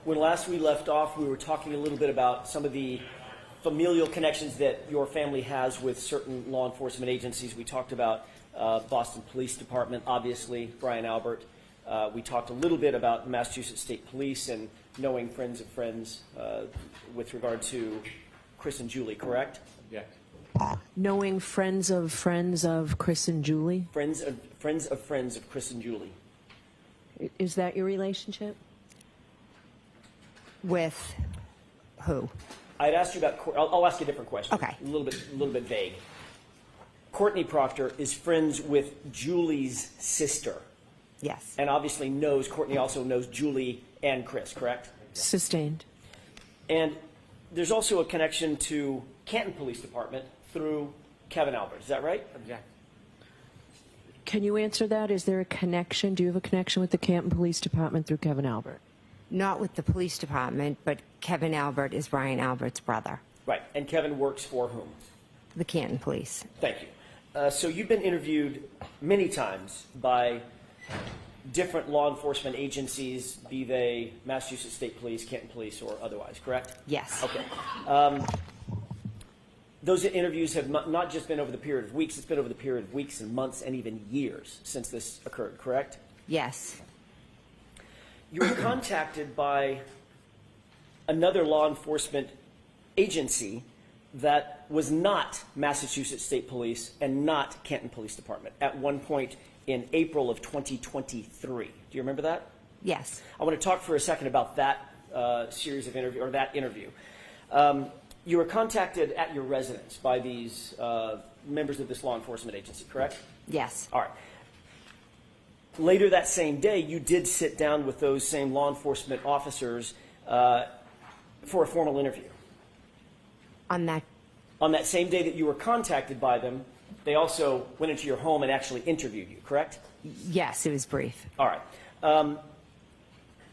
When last we left off, we were talking a little bit about some of the familial connections that your family has with certain law enforcement agencies. We talked about Boston Police Department, obviously, Brian Albert. We talked a little bit about Massachusetts State Police and knowing friends of friends with regard to Chris and Julie, correct? Yeah. Knowing friends of Chris and Julie? Friends of Chris and Julie. Is that your relationship? With who? I'd asked you about. I'll ask you a different question. Okay. A little bit vague. Courtney Proctor is friends with Julie's sister. Yes. And obviously Courtney also knows Julie and Chris, correct? Sustained. And there's also a connection to Canton Police Department through Kevin Albert. Is that right? Yeah. Can you answer that? Is there a connection? Do you have a connection with the Canton Police Department through Kevin Albert? Not with the police department, but Kevin Albert is Brian Albert's brother. Right. And Kevin works for whom? The Canton Police. Thank you. So you've been interviewed many times by different law enforcement agencies, be they Massachusetts State Police, Canton Police, or otherwise, correct? Yes. Okay. Those interviews have not just been over the period of weeks, it's been over the period of weeks and months and even years since this occurred, correct? Yes. You were contacted by another law enforcement agency that was not Massachusetts State Police and not Canton Police Department at one point in April of 2023. Do you remember that? Yes. I want to talk for a second about that series of interview, or that interview. You were contacted at your residence by these members of this law enforcement agency, correct? Yes. All right. Later that same day, you did sit down with those same law enforcement officers for a formal interview. On that same day that you were contacted by them, they also went into your home and actually interviewed you, correct? Yes, it was brief. All right.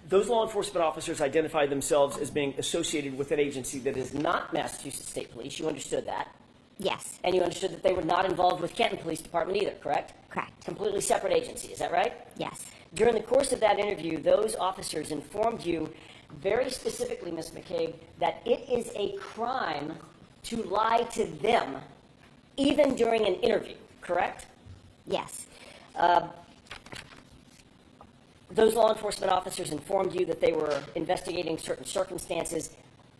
Those law enforcement officers identified themselves as being associated with an agency that is not Massachusetts State Police. You understood that? Yes. And you understood that they were not involved with Canton Police Department either, correct? Correct. Completely separate agency, is that right? Yes. During the course of that interview, those officers informed you very specifically, Ms. McCabe, that it is a crime to lie to them even during an interview, correct? Yes. Those law enforcement officers informed you that they were investigating certain circumstances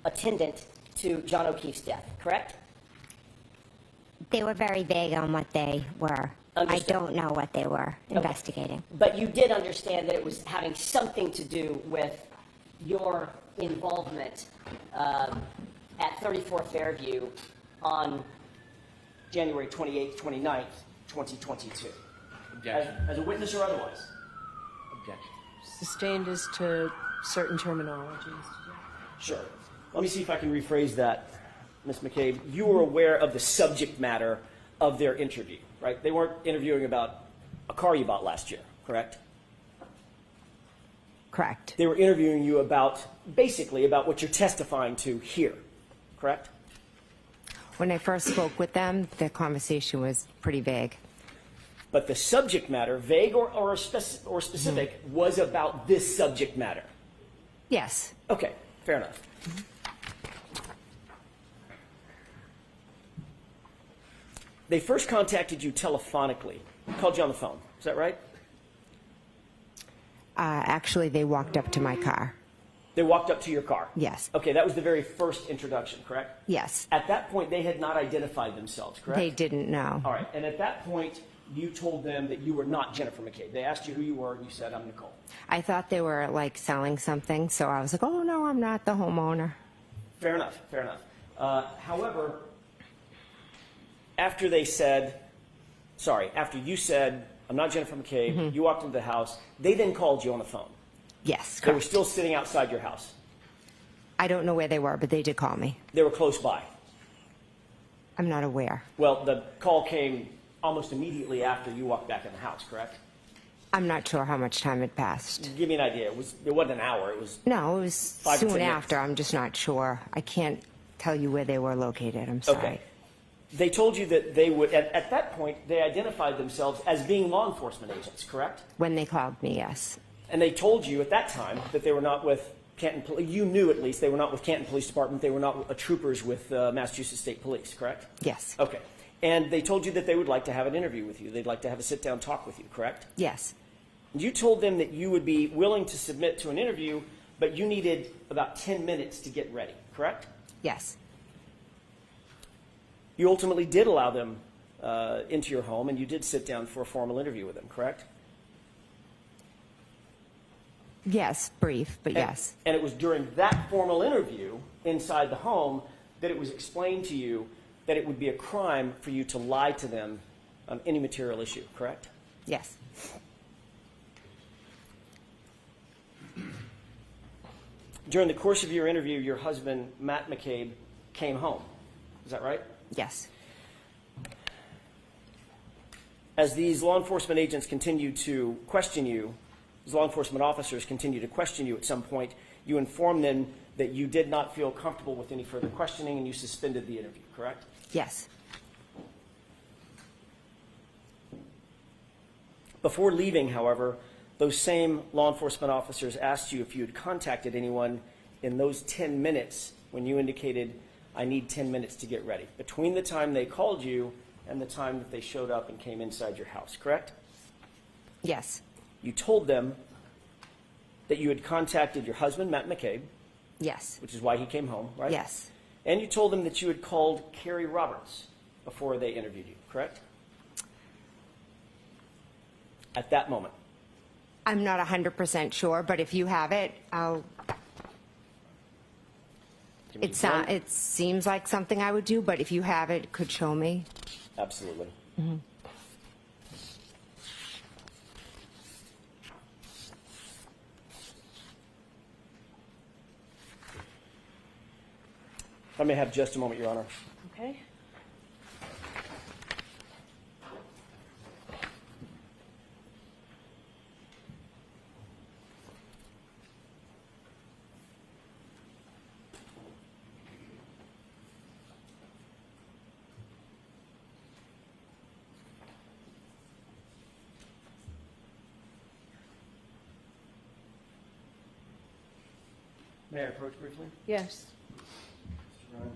attendant to John O'Keefe's death, correct? They were very vague on what they were. Understood. I don't know what they were investigating. But you did understand that it was having something to do with your involvement at 34 Fairview on January 28th, 29th, 2022. Objection. As a witness or otherwise? Objection. Sustained as to certain terminologies. Sure. Let me see if I can rephrase that, Ms. McCabe. You were aware of the subject matter of their interview, right? They weren't interviewing about a car you bought last year, correct? Correct. They were interviewing you basically about what you're testifying to here, correct? When I first spoke with them, the conversation was pretty vague. But the subject matter, vague or specific, was about this subject matter. Yes. Okay, fair enough. They first contacted you telephonically, called you on the phone. Is that right? Actually, they walked up to my car. They walked up to your car? Yes. Okay, that was the very first introduction, correct? Yes. At that point, they had not identified themselves, correct? They didn't know. All right, and at that point, you told them that you were not Jennifer McCabe. They asked you who you were, and you said, I'm Nicole. I thought they were, like, selling something, so I was like, oh, no, I'm not the homeowner. Fair enough, fair enough. However, after you said, I'm not Jennifer McCabe, you walked into the house, they then called you on the phone. Yes, They were correct. still sitting outside your house. I don't know where they were, but they did call me. They were close by. I'm not aware. Well, the call came almost immediately after you walked back in the house, correct? I'm not sure how much time had passed. Give me an idea. It wasn't an hour. It was No, it was 5 to 10 soon minutes. after. I'm just not sure. I can't tell you where they were located. I'm sorry. Okay. They told you that they would, at that point, they identified themselves as being law enforcement agents, correct? When they called me, yes. And they told you at that time that they were not with You knew at least they were not with Canton Police Department. They were not troopers with Massachusetts State Police, correct? Yes. Okay. And they told you that they would like to have an interview with you. They'd like to have a sit-down talk with you, correct? Yes. You told them that you would be willing to submit to an interview, but you needed about 10 minutes to get ready, correct? Yes. You ultimately did allow them into your home, and you did sit down for a formal interview with them, correct? Yes, brief, but yes. And it was during that formal interview inside the home that it was explained to you that it would be a crime for you to lie to them on any material issue, correct? Yes. During the course of your interview, your husband, Matt McCabe, came home. Is that right? Yes. As these law enforcement agents continue to question you, as law enforcement officers continue to question you at some point, you inform them that you did not feel comfortable with any further questioning and you suspended the interview, correct? Yes. Before leaving, however, those same law enforcement officers asked you if you had contacted anyone in those 10 minutes when you indicated, I need 10 minutes to get ready, between the time they called you and the time that they showed up and came inside your house, correct? Yes. You told them that you had contacted your husband, Matt McCabe, Yes. which is why he came home, right? Yes. And you told them that you had called Carrie Roberts before they interviewed you, correct? At that moment. I'm not 100% sure, but if you have it, I'll. Can we It confirm? seems like something I would do, but if you have it, could show me. Absolutely. I may have just a moment, Your Honor. Okay. May I approach briefly? Yes. Mr. Ryan?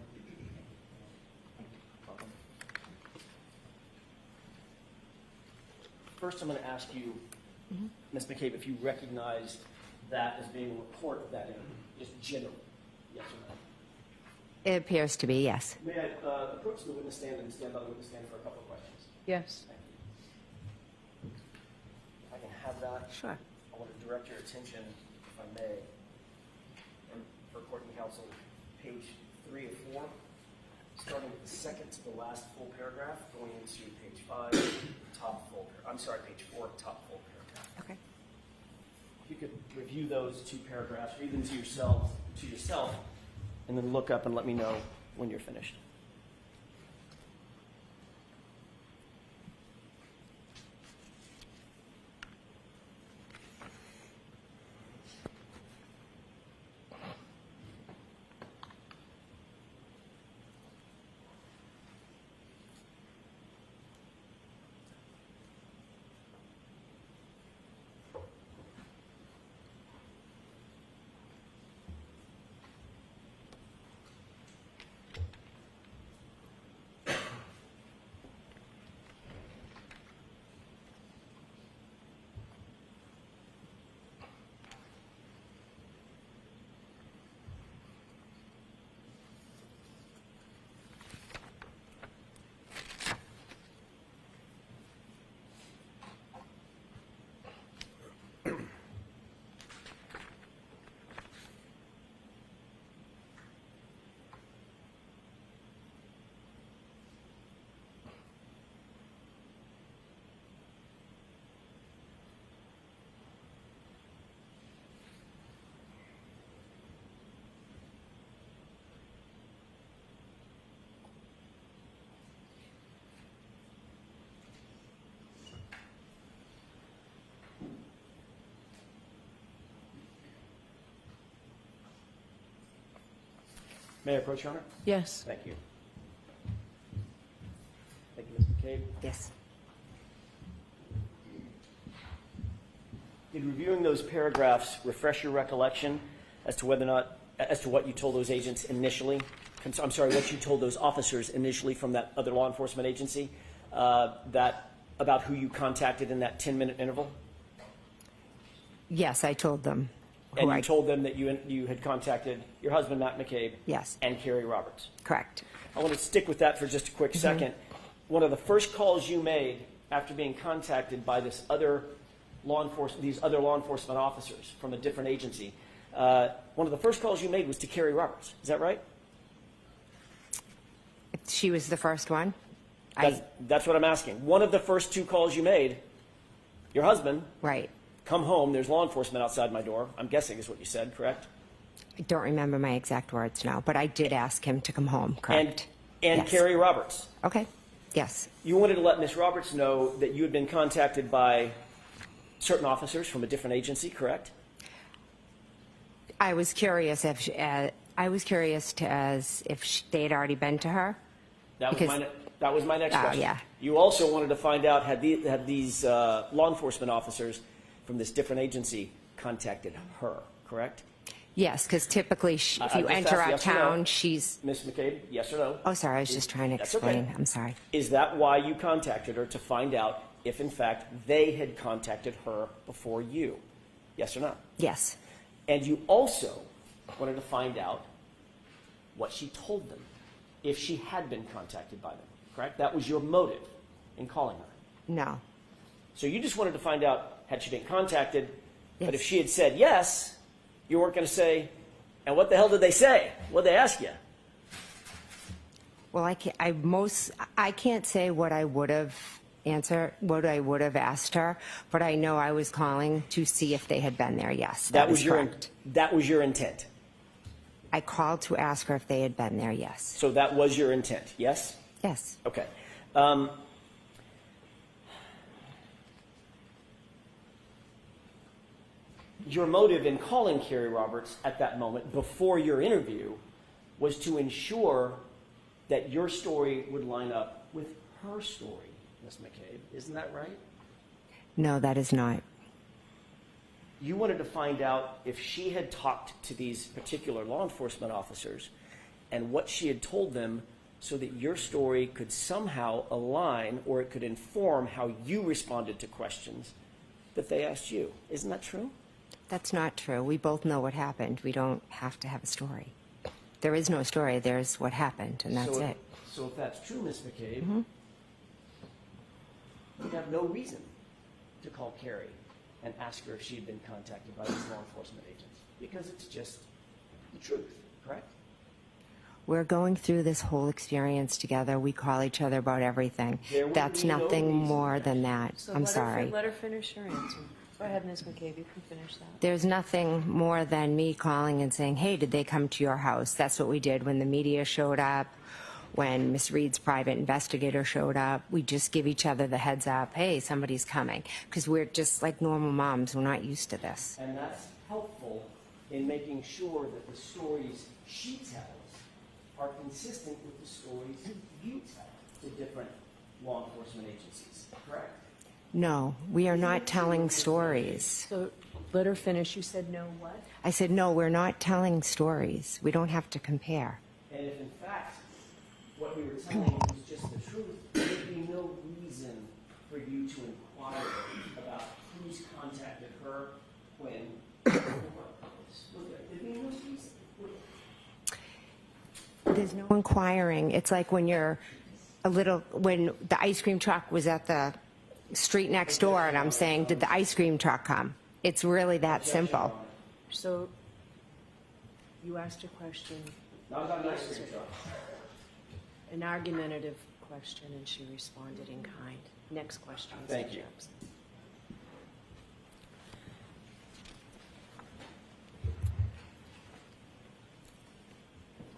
First, I'm going to ask you, Ms. McCabe, if you recognize that as being a report of that interview, just generally, yes or no? It appears to be, yes. May I approach the witness stand and stand by the witness stand for a couple of questions? Yes. Thank you. If I can have that. Sure. I want to direct your attention, if I may, for court and counsel, page 3 of 4, starting with the second to the last full paragraph, going into page 5, top full page 4, top full paragraph. Okay. If you could review those two paragraphs, read them to yourself, and then look up and let me know when you're finished. May I approach, Your Honor? Yes. Thank you. Thank you, Ms. McCabe. Yes. Did reviewing those paragraphs refresh your recollection as to whether or not, as to what you told those agents initially? I'm sorry, what you told those officers initially from that other law enforcement agency, about who you contacted in that 10-minute interval? Yes, I told them. And you told them that you had contacted your husband, Matt McCabe, Yes. and Carrie Roberts. Correct. I want to stick with that for just a quick second. One of the first calls you made after being contacted by these other law enforcement officers from a different agency, one of the first calls you made was to Carrie Roberts. Is that right? She was the first one. That's what I'm asking. One of the first two calls you made, your husband, Right. come home, there's law enforcement outside my door, I'm guessing is what you said, correct? I don't remember my exact words now, but I did ask him to come home. Correct. And Yes. Carrie Roberts. Okay. Yes. You wanted to let Ms. Roberts know that you had been contacted by certain officers from a different agency, correct? I was curious if they had already been to her. That was Because- my next question. yeah. You also wanted to find out had these law enforcement officers from this different agency contacted her, correct? Yes, because typically, if I you just enter asked our yes or no. town, she's. Ms. McCabe, yes or no? Oh, sorry. I was just trying to That's explain. okay. I'm sorry. Is that why you contacted her, to find out if, in fact, they had contacted her before you? Yes or no? Yes. And you also wanted to find out what she told them, if she had been contacted by them, correct? That was your motive in calling her. No. So you just wanted to find out, had she been contacted, but Yes. if she had said yes, you weren't going to say, and what the hell did they say? What did they ask you? Well, I can't say what I would have answered, what I would have asked her, but I know I was calling to see if they had been there. Yes, that was is your correct. that was your intent. I called to ask her if they had been there. Yes. So that was your intent, yes? Yes. Okay. Your motive in calling Carrie Roberts at that moment, before your interview, was to ensure that your story would line up with her story, Ms. McCabe. Isn't that right? No, that is not. You wanted to find out if she had talked to these particular law enforcement officers and what she had told them, so that your story could somehow align, or it could inform how you responded to questions that they asked you. Isn't that true? That's not true. We both know what happened. We don't have to have a story. There is no story. There's what happened, and that's it. So if that's true, Ms. McCabe, you'd have no reason to call Carrie and ask her if she had been contacted by these law enforcement agents, because it's just the truth, correct? We're going through this whole experience together. We call each other about everything. There would That's be no nothing reason more to than that. So I'm sorry. Let her finish her answer. Go ahead, Ms. McCabe. You can finish that. There's nothing more than me calling and saying, hey, did they come to your house? That's what we did when the media showed up, when Miss Reed's private investigator showed up. We just give each other the heads up, hey, somebody's coming. Because we're just like normal moms. We're not used to this. And that's helpful in making sure that the stories she tells are consistent with the stories you tell to different law enforcement agencies, correct? No, we are not telling stories. So let her finish. You said no what? I said, no, we're not telling stories. We don't have to compare. And if in fact what we were telling you was just the truth, there would be no reason for you to inquire about who's contacted her when. There'd be no reason. There's no inquiring. It's like when when the ice cream truck was at the street next door and I'm saying, did the ice cream truck come? It's really that simple. So you asked a question, Not about an ice cream truck. an argumentative question, and she responded in kind. Next question. Mr. Thank you. Jackson.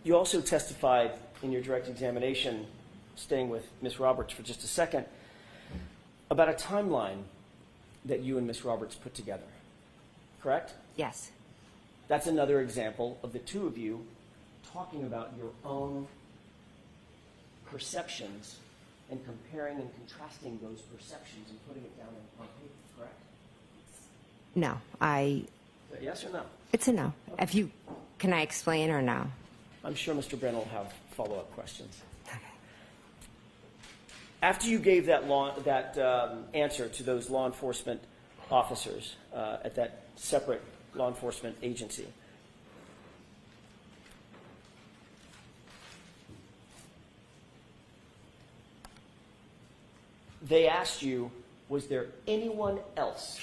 You also testified in your direct examination, staying with Ms. Roberts for just a second, about a timeline that you and Ms. Roberts put together, correct? Yes. That's another example of the two of you talking about your own perceptions and comparing and contrasting those perceptions and putting it down on paper, correct? No, Yes or no? It's a no. Can I explain or no? I'm sure Mr. Brennan will have follow-up questions. Okay. After you gave that answer to those law enforcement officers at that separate law enforcement agency, they asked you, was there anyone else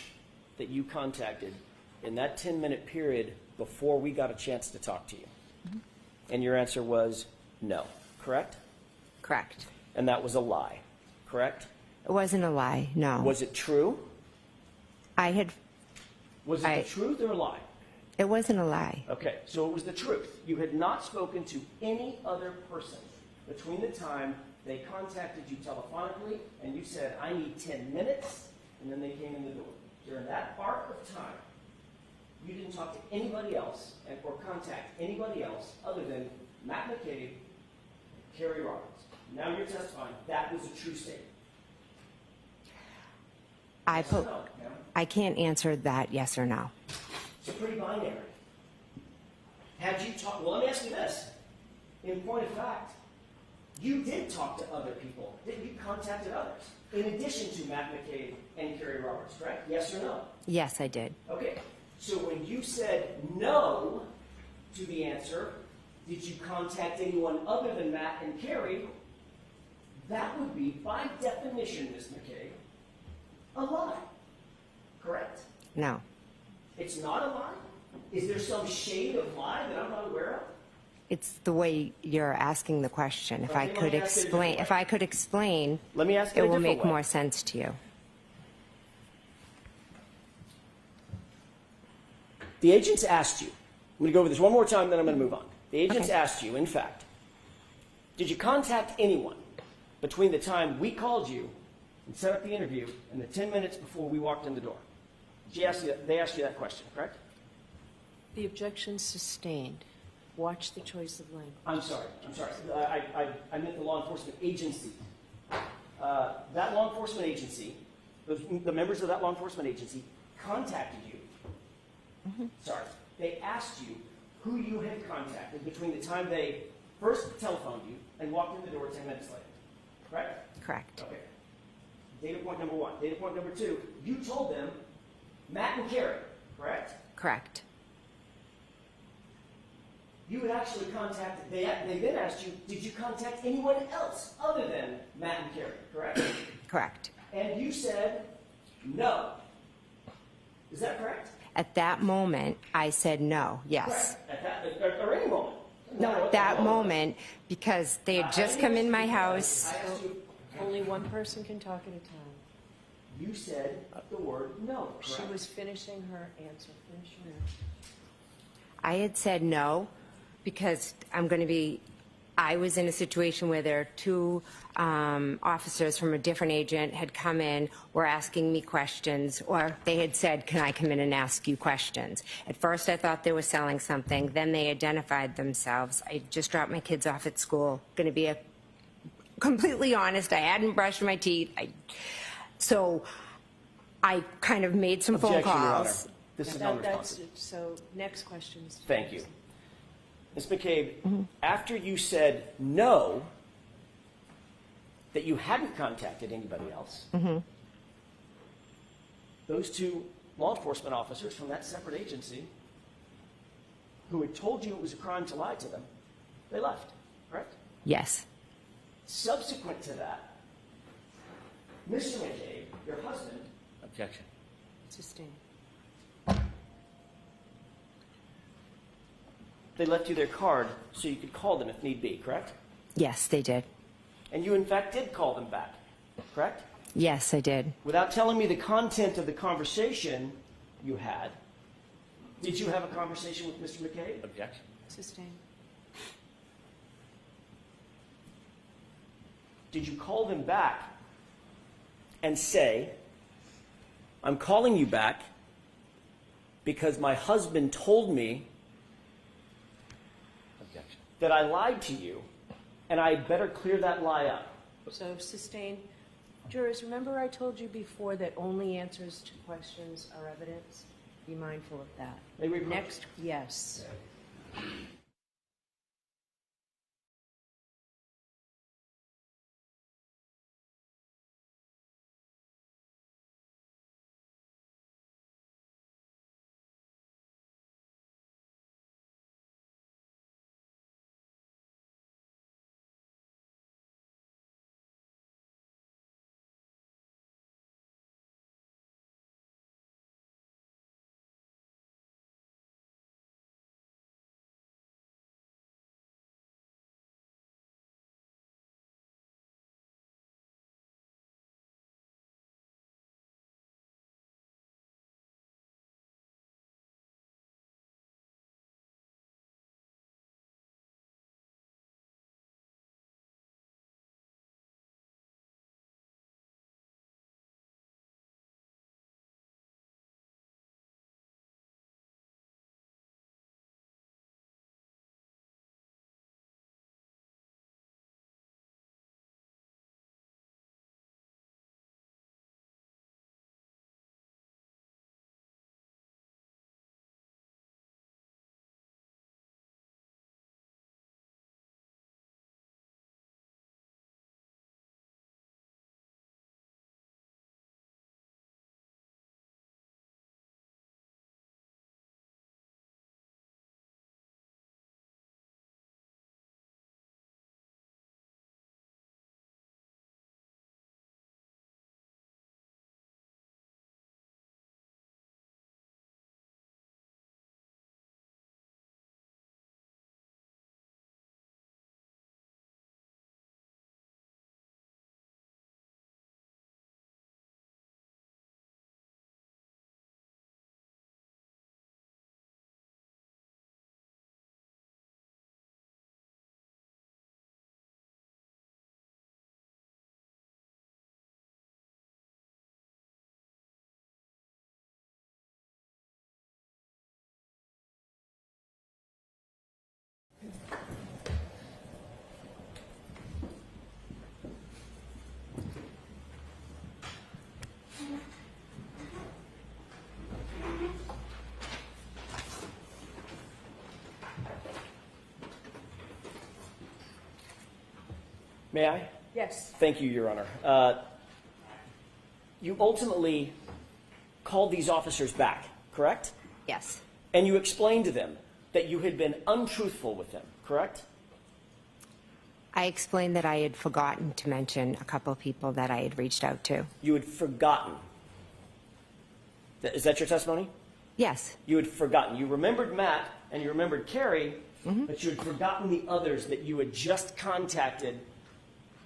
that you contacted in that 10-minute period before we got a chance to talk to you? Mm-hmm. And your answer was no, correct? Correct. And that was a lie, correct? It wasn't a lie, no. Was it true? Was it the truth or a lie? It wasn't a lie. Okay, so it was the truth. You had not spoken to any other person between the time they contacted you telephonically and you said, I need 10 minutes, and then they came in the door. During that arc of time, you didn't talk to anybody else or contact anybody else other than Matt McCabe and Kerry Roberts. Now you're testifying that was a true statement. Yes or no, ma'am? I can't answer that yes or no. It's pretty binary. Had you talked, well, let me ask you this. In point of fact, you did talk to other people. You contacted others, in addition to Matt McCabe and Kerry Roberts, correct? Yes or no? Yes, I did. Okay. So when you said no to the answer, did you contact anyone other than Matt and Kerry? That would be, by definition, Ms. McCabe, a lie. Correct? No. It's not a lie? Is there some shade of lie that I'm not aware of? It's the way you're asking the question. If Okay, I let could me ask it a explain, different if way. I could explain, Let me ask it it a will different make way. more sense to you. The agents asked you, I'm going to go over this one more time, then I'm going to move on. The agents Okay. asked you, in fact, did you contact anyone between the time we called you and set up the interview and the 10 minutes before we walked in the door? They asked you that question, correct? The objection sustained. Watch the choice of language. I'm sorry. I meant the law enforcement agency. That law enforcement agency, the members of that law enforcement agency contacted you. Mm-hmm. Sorry. They asked you who you had contacted between the time they first telephoned you and walked in the door 10 minutes later. Correct? Correct. Okay. Data point number one. Data point number two, you told them Matt and Kerry, correct? Correct. You had actually contacted, they then asked you, did you contact anyone else other than Matt and Kerry, correct? Correct. And you said no. Is that correct? At that moment, I said no, yes. Correct. At that, or any moment. No, at that moment, because they had just come in my house. I asked you, Only one person can talk at a time. you said the word no, She correct? was finishing her answer. Finish your answer. I had said no because I was in a situation where there are two officers from a different agent had come in, were asking me questions, or they had said, can I come in and ask you questions? At first I thought they were selling something, then they identified themselves. I just dropped my kids off at school, going to be completely honest, I hadn't brushed my teeth. So I kind of made some phone Objection, Your Honor. calls. This is That's, non-responsive. so next question. Mr. Thank you. Jackson. Ms. McCabe, after you said no, that you hadn't contacted anybody else, those two law enforcement officers from that separate agency who had told you it was a crime to lie to them, they left, correct? Yes. Subsequent to that, Mr. McCabe, your husband, Objection. Sustained. they left you their card so you could call them if need be, correct? Yes, they did. And you, in fact, did call them back, correct? Yes, I did. Without telling me the content of the conversation you had, did you have a conversation with Mr. McCabe? Objection. Sustained. Did you call them back and say, I'm calling you back because my husband told me Objection. that I lied to you and I better clear that lie up? So sustained. Jurors, remember I told you before that only answers to questions are evidence? Be mindful of that. May we approach? Next, yes. May I? Yes. Thank you, Your Honor. You ultimately called these officers back, correct? Yes. And you explained to them that you had been untruthful with them, correct? I explained that I had forgotten to mention a couple of people that I had reached out to. You had forgotten. Is that your testimony? Yes. You had forgotten. You remembered Matt and you remembered Carrie, but you had forgotten the others that you had just contacted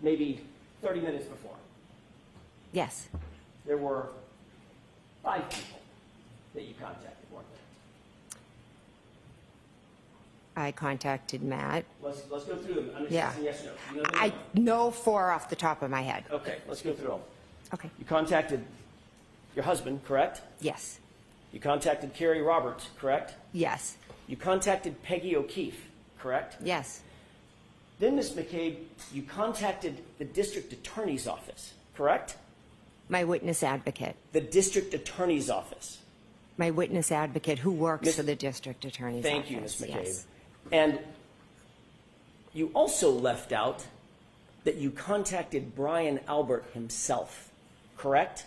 maybe 30 minutes before. Yes. There were 5 people that you contacted, weren't there? I contacted Matt. Let's go through them. I'm just Yeah. asking yes or no. You know them? I know 4 off the top of my head. Okay, let's go through them. Okay. You contacted your husband, correct? Yes. You contacted Carrie Roberts, correct? Yes. You contacted Peggy O'Keefe, correct? Yes. Then, Ms. McCabe, you contacted the district attorney's office, correct? My witness advocate. The district attorney's office. My witness advocate who works Miss- for the district attorney's Thank office. you, Ms. McCabe. Yes. And you also left out that you contacted Brian Albert himself, correct?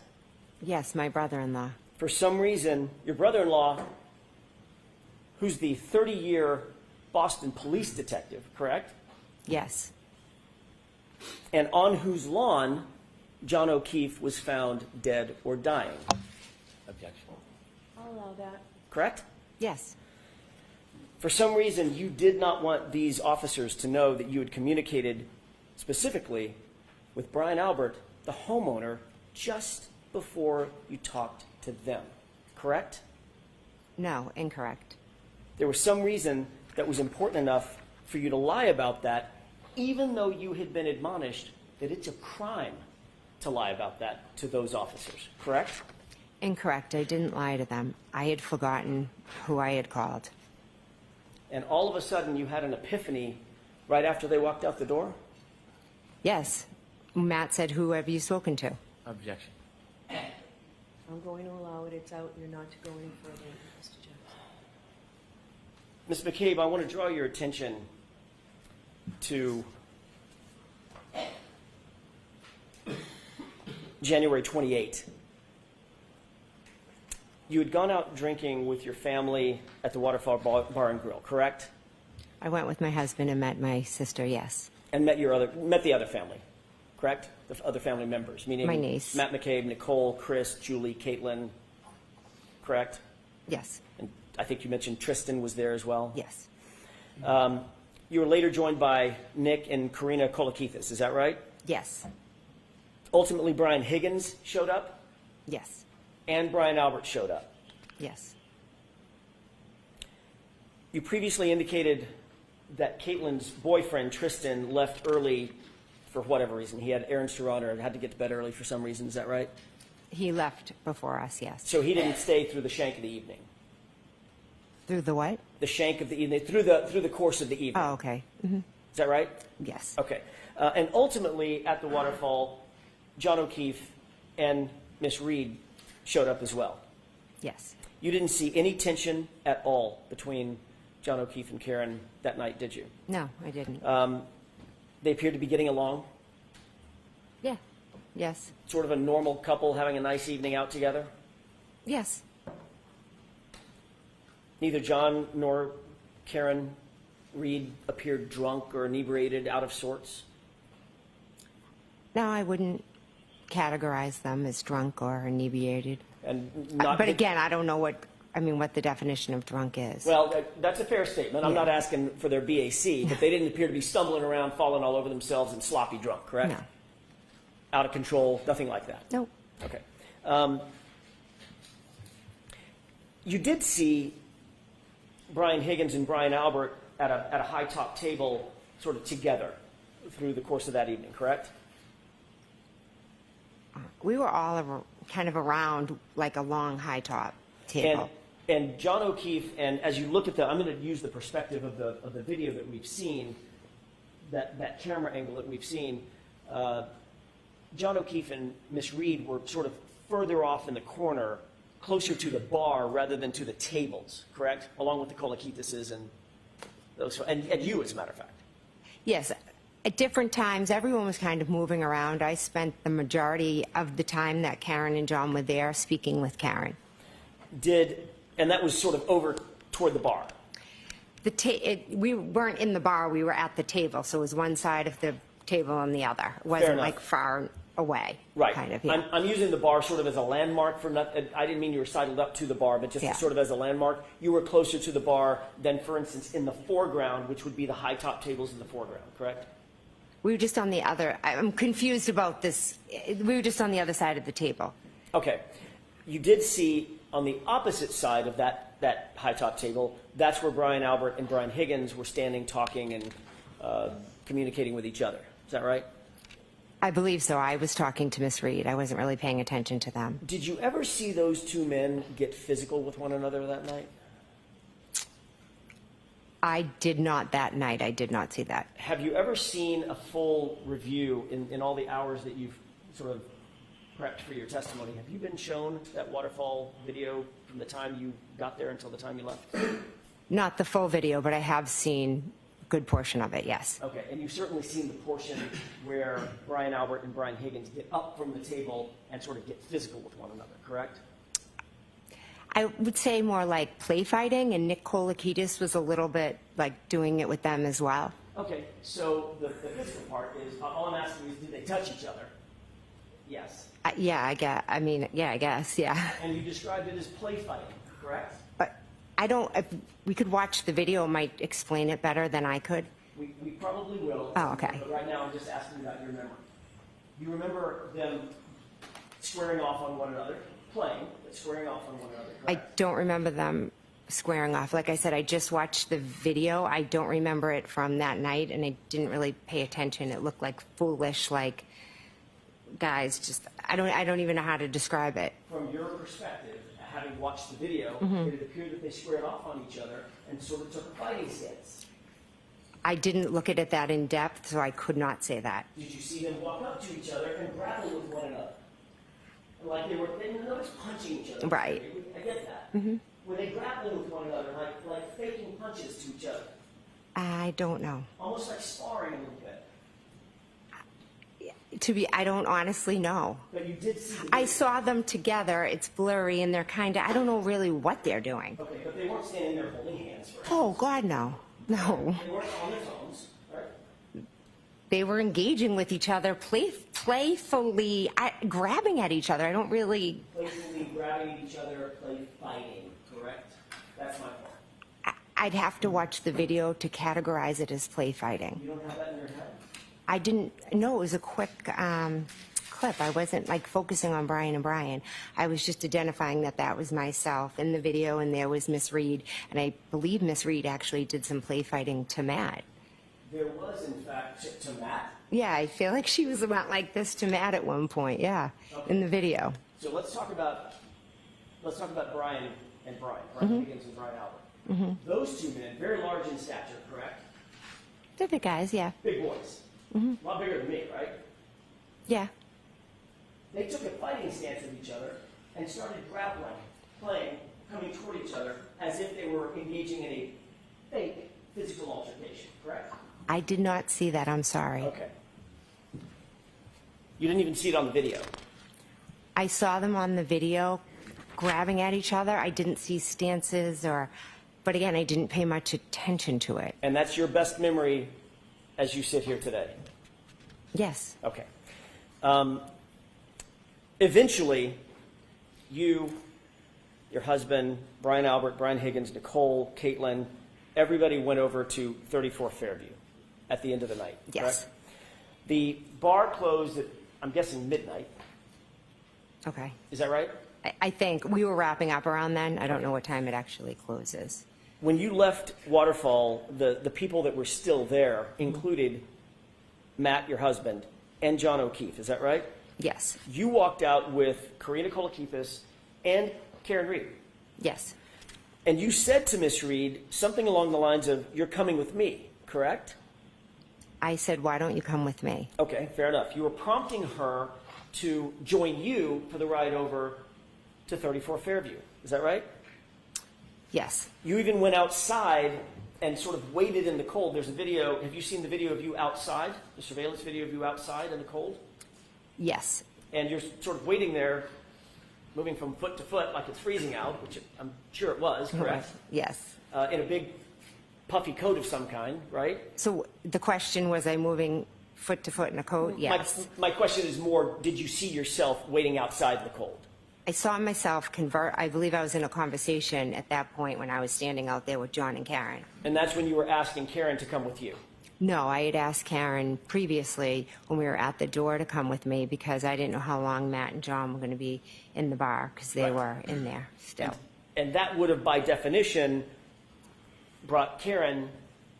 Yes, my brother-in-law. For some reason, your brother-in-law, who's the 30-year Boston police detective, correct? Yes. And on whose lawn John O'Keefe was found dead or dying, Objection. I'll allow that. correct? Yes. For some reason, you did not want these officers to know that you had communicated specifically with Brian Albert, the homeowner, just before you talked to them, correct? No, incorrect. There was some reason that was important enough for you to lie about that, even though you had been admonished that it's a crime to lie about that to those officers, correct? Incorrect. I didn't lie to them. I had forgotten who I had called. And all of a sudden you had an epiphany right after they walked out the door? Yes. Matt said, who have you spoken to? Objection. I'm going to allow it. It's out. You're not to go any further, Mr. Jones. Ms. McCabe, I want to draw your attention to January 28th. You had gone out drinking with your family at the Waterfall Bar and Grill, correct? I went with my husband and met my sister, yes. And met the other family, correct? The other family members, meaning My niece. Matt McCabe, Nicole, Chris, Julie, Caitlin, correct? Yes, And I think you mentioned Tristan was there as well. yes, You were later joined by Nick and Karina Kolakithis, is that right? yes, Ultimately, Brian Higgins showed up, yes, and Brian Albert showed up. yes. You previously indicated that Caitlin's boyfriend, Tristan, left early for whatever reason. He had errands to run or had to get to bed early for some reason, is that right? He left before us, yes. So he didn't stay through the shank of the evening. Through the what? The shank of the evening, through the course of the evening. Oh, okay. Hmm. Is that right? Yes. Okay. And ultimately, at the Waterfall, John O'Keefe and Miss Reed showed up as well. Yes. You didn't see any tension at all between John O'Keefe and Karen that night, did you? No, I didn't. They appeared to be getting along, Yeah. Yes. sort of a normal couple having a nice evening out together. Yes. Neither John nor Karen Reed appeared drunk or inebriated, out of sorts. No, I wouldn't categorize them as drunk or inebriated. And not But again, I don't know what the definition of drunk is. Well, that's a fair statement. I'm Yeah. not asking for their BAC, but they didn't appear to be stumbling around, falling all over themselves, and sloppy drunk, correct? No. Out of control, nothing like that. Nope. Okay. You did see Brian Higgins and Brian Albert at a high top table, sort of together, through the course of that evening, correct? We were all kind of around like a long high top table. And John O'Keefe, and as you look at I'm going to use the perspective of the video that we've seen, that camera angle that we've seen. John O'Keefe and Miss Reed were sort of further off in the corner, closer to the bar rather than to the tables, correct? Along with the Kolakithises and those, and you, as a matter of fact. Yes. At different times, everyone was kind of moving around. I spent the majority of the time that Karen and John were there speaking with Karen. And that was sort of over toward the bar. We weren't in the bar, we were at the table, so it was one side of the table and the other. It Fair wasn't enough. like far away. Right. Kind of, yeah. I'm using the bar sort of as a landmark for I didn't mean you were sidled up to the bar, but just Yeah. sort of as a landmark. You were closer to the bar than, for instance, in the foreground, which would be the high top tables in the foreground, correct? We were just on the other, I'm confused about this. We were just on the other side of the table. Okay. You did see on the opposite side of that high top table, that's where Brian Albert and Brian Higgins were standing, talking, and communicating with each other. Is that right? I believe so. I was talking to Miss Reed. I wasn't really paying attention to them. Did you ever see those two men get physical with one another that night? I did not that night. I did not see that. Have you ever seen a full review in all the hours that you've sort of prepped for your testimony? Have you been shown that waterfall video from the time you got there until the time you left? Not the full video, but I have seen a good portion of it, yes. Okay, and you've certainly seen the portion where Brian Albert and Brian Higgins get up from the table and sort of get physical with one another, correct? I would say more like play fighting, and Nick Kolakidis was a little bit like doing it with them as well. Okay, so the physical part is, all I'm asking is, did they touch each other? Yes. Yeah, I guess, yeah. And you described it as play fighting, correct? But I don't, if we could watch the video, it might explain it better than I could. We probably will. Oh, okay. But right now, I'm just asking about your memory. You remember them squaring off on one another, playing, but squaring off on one another, I correct? don't remember them squaring off. Like I said, I just watched the video. I don't remember it from that night, and I didn't really pay attention. It looked like foolish, like guys just, I don't even know how to describe it. From your perspective, having watched the video, Mm-hmm. it appeared that they squared off on each other and sort of took a fighting stance. I didn't look at it that in depth, so I could not say that. Did you see them walk up to each other and grapple with one another? Like they were nobody's punching each other. Right. I get that. Mm-hmm. Were they grappling with one another, like faking punches to each other? I don't know. Almost like sparring a little bit. I don't honestly know. But you did see the I saw them together. It's blurry, and they're I don't know really what they're doing. Okay, but they weren't standing there holding hands, right? Oh, God, no. No. They weren't on their phones, right? They were engaging with each other playfully, grabbing at each other. I don't really... Playfully grabbing at each other, fighting, correct? That's my point. I'd have to watch the video to categorize it as play fighting. You don't have that in your head? I didn't know. It was a quick clip. I wasn't like focusing on Brian and Brian. I was just identifying that was myself in the video, and there was Miss Reed, and I believe Miss Reed actually did some play fighting to Matt. There was, in fact, to Matt. Yeah, I feel like she was about like this to Matt at one point. Yeah, okay. In the video. So let's talk about Brian and Brian Higgins and Brian Albert. Mm-hmm. Those two men, very large in stature, correct? They're big guys, yeah. Big boys. Mm-hmm. A lot bigger than me, right? Yeah. They took a fighting stance with each other and started grappling, playing, coming toward each other as if they were engaging in a fake physical altercation, correct? I did not see that. I'm sorry. Okay. You didn't even see it on the video? I saw them on the video grabbing at each other. I didn't see stances but again, I didn't pay much attention to it. And that's your best memory as you sit here today? Yes. Okay. Eventually, your husband, Brian Albert, Brian Higgins, Nicole, Caitlin, everybody went over to 34 Fairview at the end of the night. Yes. Correct? The bar closed at, I'm guessing, midnight. Okay. Is that right? I think we were wrapping up around then. I don't know what time it actually closes. When you left Waterfall, the people that were still there included Matt, your husband, and John O'Keefe. Is that right? Yes. You walked out with Karina Kolakipis and Karen Reed. Yes. And you said to Miss Reed something along the lines of, "You're coming with me," correct? I said, "Why don't you come with me?" Okay, fair enough. You were prompting her to join you for the ride over to 34 Fairview. Is that right? Yes. You even went outside and sort of waited in the cold. There's a video. Have you seen the video of you outside, the surveillance video of you outside in the cold? Yes. And you're sort of waiting there, moving from foot to foot like it's freezing out, which I'm sure it was, correct? Yes. In a big puffy coat of some kind, right? So the question was, I moving foot to foot in a coat? Yes. My question is more, did you see yourself waiting outside in the cold? I saw myself convert. I believe I was in a conversation at that point when I was standing out there with John and Karen. And that's when you were asking Karen to come with you? No, I had asked Karen previously when we were at the door to come with me because I didn't know how long Matt and John were going to be in the bar because they were in there still. And that would have, by definition, brought Karen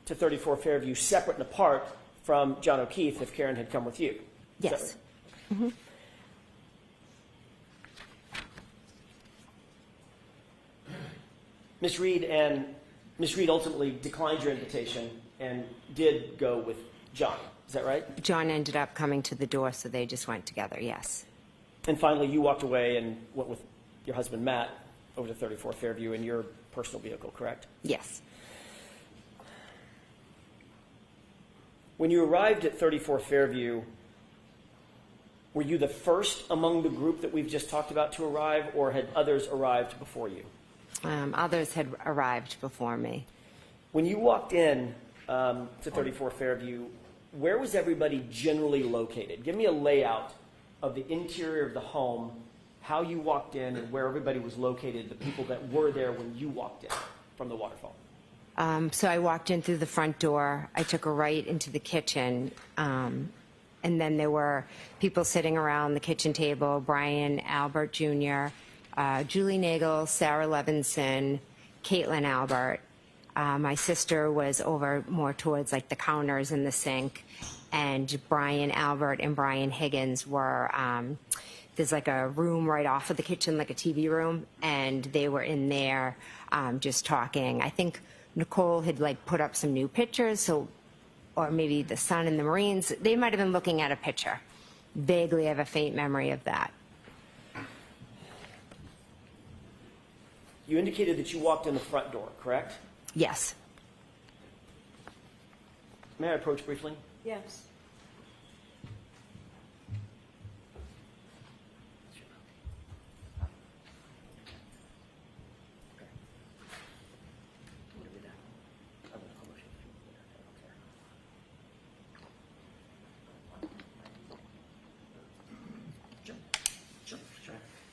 to 34 Fairview separate and apart from John O'Keefe if Karen had come with you. Yes. Mm-hmm. Miss Reed ultimately declined your invitation and did go with John. Is that right? John ended up coming to the door, so they just went together, yes. And finally, you walked away and went with your husband, Matt, over to 34 Fairview in your personal vehicle, correct? Yes. When you arrived at 34 Fairview, were you the first among the group that we've just talked about to arrive, or had others arrived before you? Others had arrived before me. When you walked in to 34 Fairview, where was everybody generally located? Give me a layout of the interior of the home, how you walked in, and where everybody was located, the people that were there when you walked in from the waterfall. So I walked in through the front door. I took a right into the kitchen, and then there were people sitting around the kitchen table, Brian Albert Jr., Julie Nagel, Sarah Levinson, Caitlin Albert. My sister was over more towards like the counters and the sink, and Brian Albert and Brian Higgins were, there's like a room right off of the kitchen, like a TV room, and they were in there just talking. I think Nicole had like put up some new pictures, or maybe the Sun and the Marines. They might have been looking at a picture. Vaguely, I have a faint memory of that. You indicated that you walked in the front door, correct? Yes. May I approach briefly? Yes.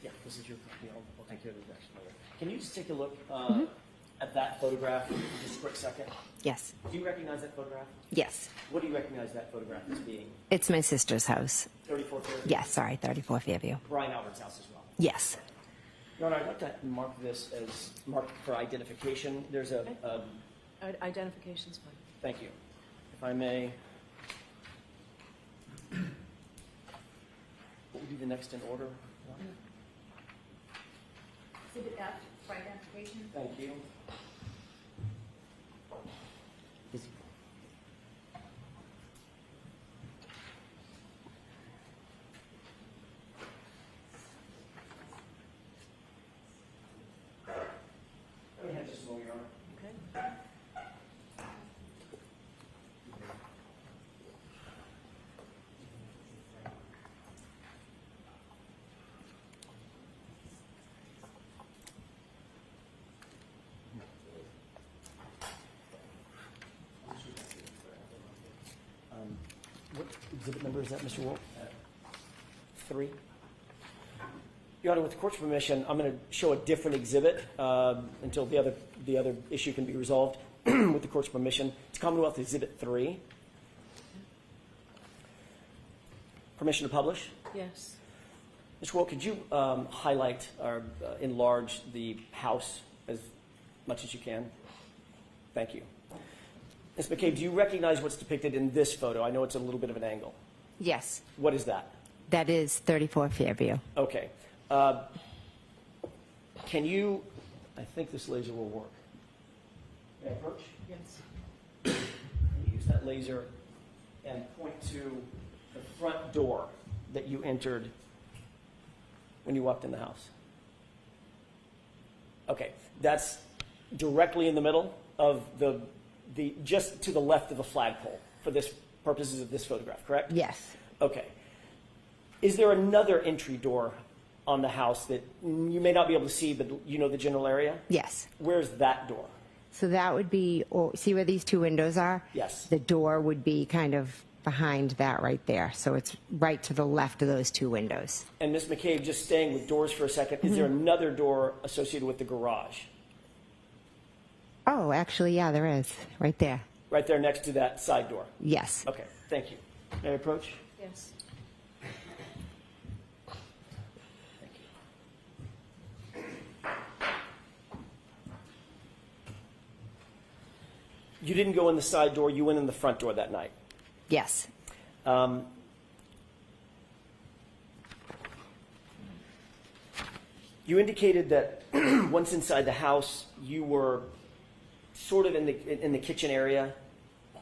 Yeah, this is your copy. I'll take care of the rest later. Can you just take a look at that photograph for just a quick second? Yes. Do you recognize that photograph? Yes. What do you recognize that photograph as being? It's my sister's house. 34 Fairview? Yes, sorry, 34 Fairview. Brian Albert's house as well. Yes. Your Honor, I'd like to mark this as marked for identification. There's a Identification's fine. thank you. If I may. What would be the next in order? Exhibit F for identification. Thank you. Let me have just a moment, Your Honor. Okay. What exhibit number is that, Mr. Wolf? 3. Your Honor, with the court's permission, I'm going to show a different exhibit until the other issue can be resolved. With the court's permission, it's Commonwealth Exhibit 3. Permission to publish? Yes. Mr. Wolf, could you highlight or enlarge the house as much as you can? Thank you. Ms. McCabe, do you recognize what's depicted in this photo? I know it's a little bit of an angle. Yes. What is that? That is 34 Fairview. Okay. Can you, I think this laser will work. May I approach? Yes. Use that laser and point to the front door that you entered when you walked in the house. Okay, that's directly in the middle of the just to the left of the flagpole for this purposes of this photograph, correct? Yes. Okay. Is there another entry door on the house that you may not be able to see, but you know the general area? Yes. Where's that door? So that would be, see where these two windows are? Yes. The door would be kind of behind that right there. So it's right to the left of those two windows. And Ms. McCabe, just staying with doors for a second, is there another door associated with the garage? Oh, actually, yeah, there is. Right there. Right there next to that side door? Yes. Okay, thank you. May I approach? Yes. Thank you. You didn't go in the side door, you went in the front door that night. Yes. You indicated that once inside the house, you were sort of in the kitchen area.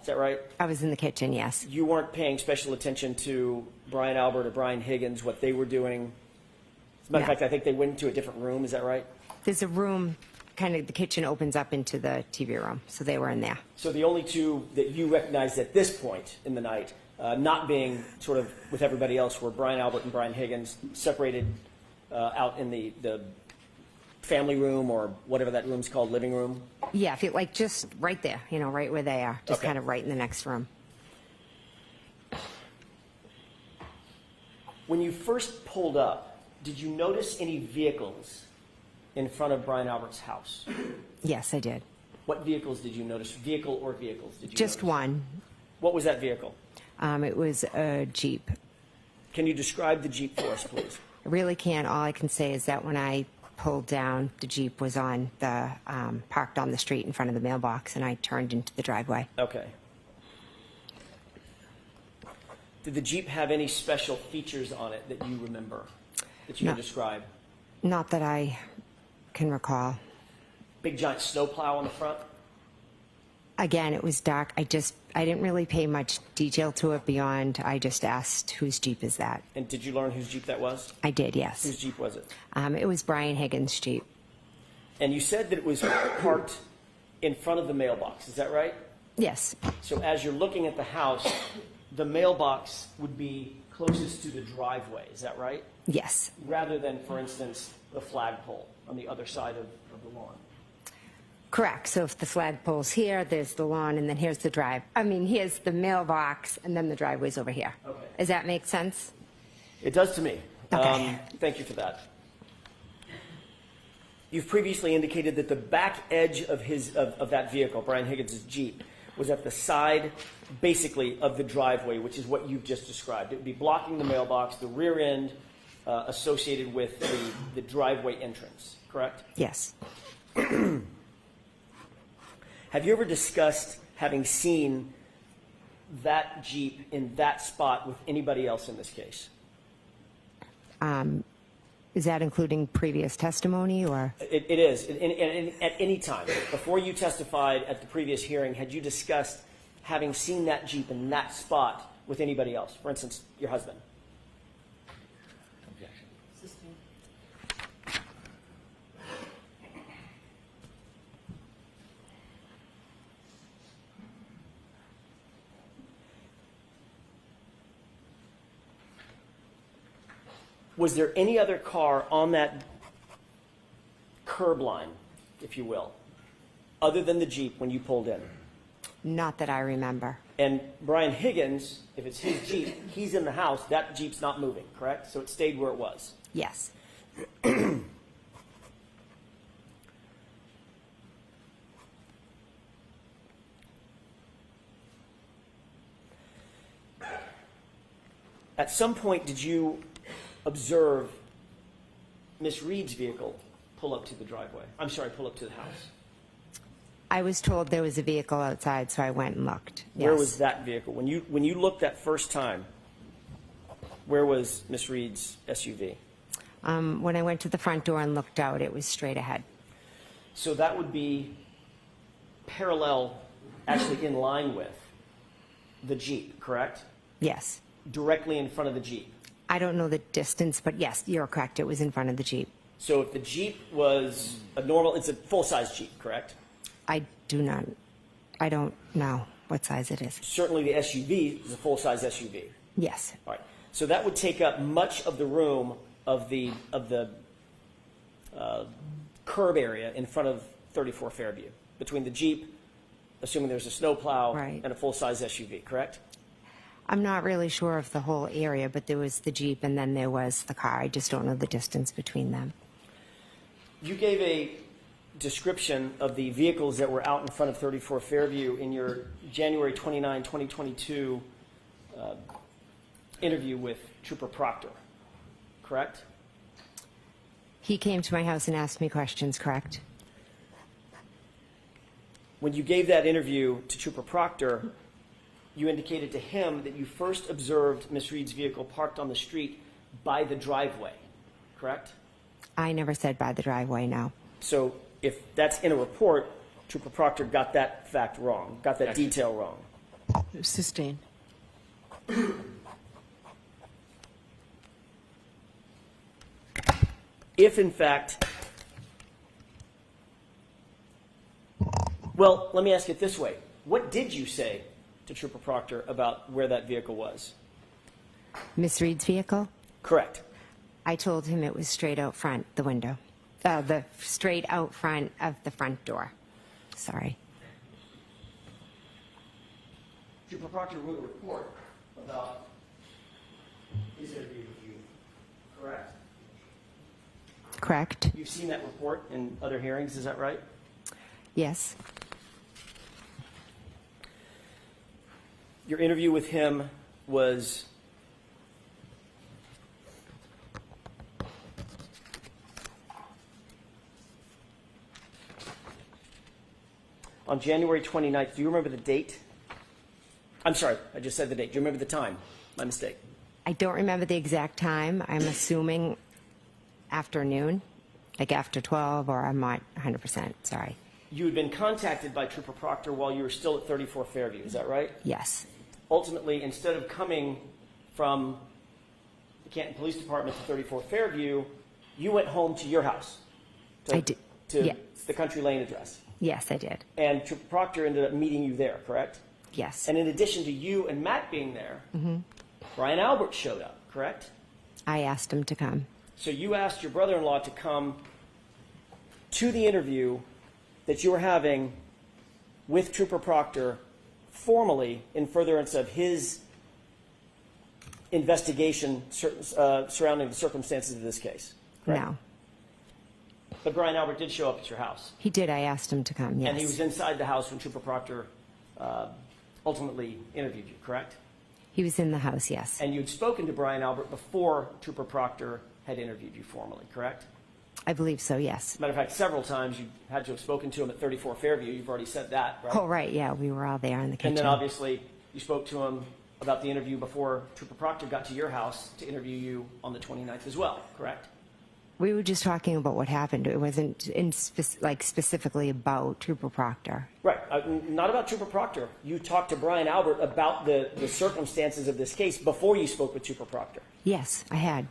Is that right? I was in the kitchen, yes. You weren't paying special attention to Brian Albert or Brian Higgins, what they were doing. As a matter of No. fact, I think they went into a different room. Is that right? There's a room, kind of the kitchen opens up into the TV room. So they were in there. So the only two that you recognized at this point in the night, not being sort of with everybody else, were Brian Albert and Brian Higgins, separated out in the family room or whatever that room's called, living room. Yeah, if you like just right there, you know, right where they are. Just Okay. kind of right in the next room. When you first pulled up, did you notice any vehicles in front of Brian Albert's house? Yes, I did. What vehicles did you notice? Vehicle or vehicles did you Just notice? one. What was that vehicle? It was a Jeep. Can you describe the Jeep for us, please? I really can't. All I can say is that when I pulled down, the Jeep was on the parked on the street in front of the mailbox, and I turned into the driveway. Okay. Did the Jeep have any special features on it that you remember, that you No. can describe? Not that I can recall. Big giant snowplow on the front? Again, it was dark. I didn't really pay much detail to it beyond I just asked, whose Jeep is that? And did you learn whose Jeep that was? I did, Whose yes. Jeep was it? It was Brian Higgins' Jeep. And you said that it was parked in front of the mailbox. Is that right? Yes. So as you're looking at the house, the mailbox would be closest to the driveway. Is that right? Yes. Rather than, for instance, the flagpole on the other side of the lawn. Correct. So if the flagpole's here, there's the lawn, and then here's the here's the mailbox, and then the driveway's over here. Okay. Does that make sense? It does to me. Okay. Thank you for that. You've previously indicated that the back edge of that vehicle, Brian Higgins' Jeep, was at the side, basically, of the driveway, which is what you've just described. It would be blocking the mailbox, the rear end associated with the driveway entrance, correct? Yes. Have you ever discussed having seen that Jeep in that spot with anybody else in this case? Is that including previous testimony, or? It is. At any time, before you testified at the previous hearing, had you discussed having seen that Jeep in that spot with anybody else? For instance, your husband? Objection. Was there any other car on that curb line, if you will, other than the Jeep when you pulled in? Not that I remember. And Brian Higgins, if it's his Jeep, he's in the house, that Jeep's not moving, correct? So it stayed where it was. Yes. At some point, did you observe Miss Reed's vehicle pull up to the driveway? I'm sorry, pull up to the house. I was told there was a vehicle outside, so I went and looked. Yes. Where was that vehicle? When you looked that first time, where was Miss Reed's SUV? When I went to the front door and looked out, it was straight ahead. So that would be parallel, actually in line with the Jeep, correct? Yes. Directly in front of the Jeep. I don't know the distance, but yes, you're correct. It was in front of the Jeep. So if the Jeep was it's a full-size Jeep, correct? I don't know what size it is. Certainly the SUV is a full-size SUV. Yes. All right. So that would take up much of the room of the curb area in front of 34 Fairview, between the Jeep, assuming there's a snowplow, Right. and a full-size SUV, correct? I'm not really sure of the whole area, but there was the Jeep and then there was the car. I just don't know the distance between them. You gave a description of the vehicles that were out in front of 34 Fairview in your January 29, 2022 interview with Trooper Proctor, correct? He came to my house and asked me questions, correct? When you gave that interview to Trooper Proctor, you indicated to him that you first observed Miss Reed's vehicle parked on the street by the driveway, correct? I never said by the driveway, no. So if that's in a report, Trooper Proctor got that fact wrong, got that detail wrong. Sustained. If in fact, well, let me ask it this way. What did you say to Trooper Proctor about where that vehicle was? Miss Reed's vehicle? Correct. I told him it was straight out front, the window. The straight out front of the front door. Sorry. Trooper Proctor wrote a report about his interview with you, correct? Correct? You've seen that report in other hearings, is that right? Yes. Your interview with him was on January 29th. Do you remember the date? I'm sorry, I just said the date. Do you remember the time? My mistake. I don't remember the exact time. I'm assuming afternoon, like after 12, or I'm not 100%. Sorry. You had been contacted by Trooper Proctor while you were still at 34 Fairview, is that right? Yes. Ultimately, instead of coming from the Canton Police Department to 34 Fairview, you went home to your house I did. to Yes. the Country Lane address. Yes, I did. And Trooper Proctor ended up meeting you there, correct? Yes. And in addition to you and Matt being there, Brian Albert showed up, correct? I asked him to come. So you asked your brother-in-law to come to the interview that you were having with Trooper Proctor formally in furtherance of his investigation surrounding the circumstances of this case. Correct? No. But Brian Albert did show up at your house. He did. I asked him to come, yes. And he was inside the house when Trooper Proctor ultimately interviewed you, correct? He was in the house, yes. And you'd spoken to Brian Albert before Trooper Proctor had interviewed you formally, correct? I believe so, yes. Matter of fact, several times you had to have spoken to him at 34 Fairview. You've already said that, right? Oh, right, yeah. We were all there in the kitchen. And then obviously you spoke to him about the interview before Trooper Proctor got to your house to interview you on the 29th as well, correct? We were just talking about what happened. It wasn't specifically about Trooper Proctor. Right. Not about Trooper Proctor. You talked to Brian Albert about the circumstances of this case before you spoke with Trooper Proctor. Yes, I had.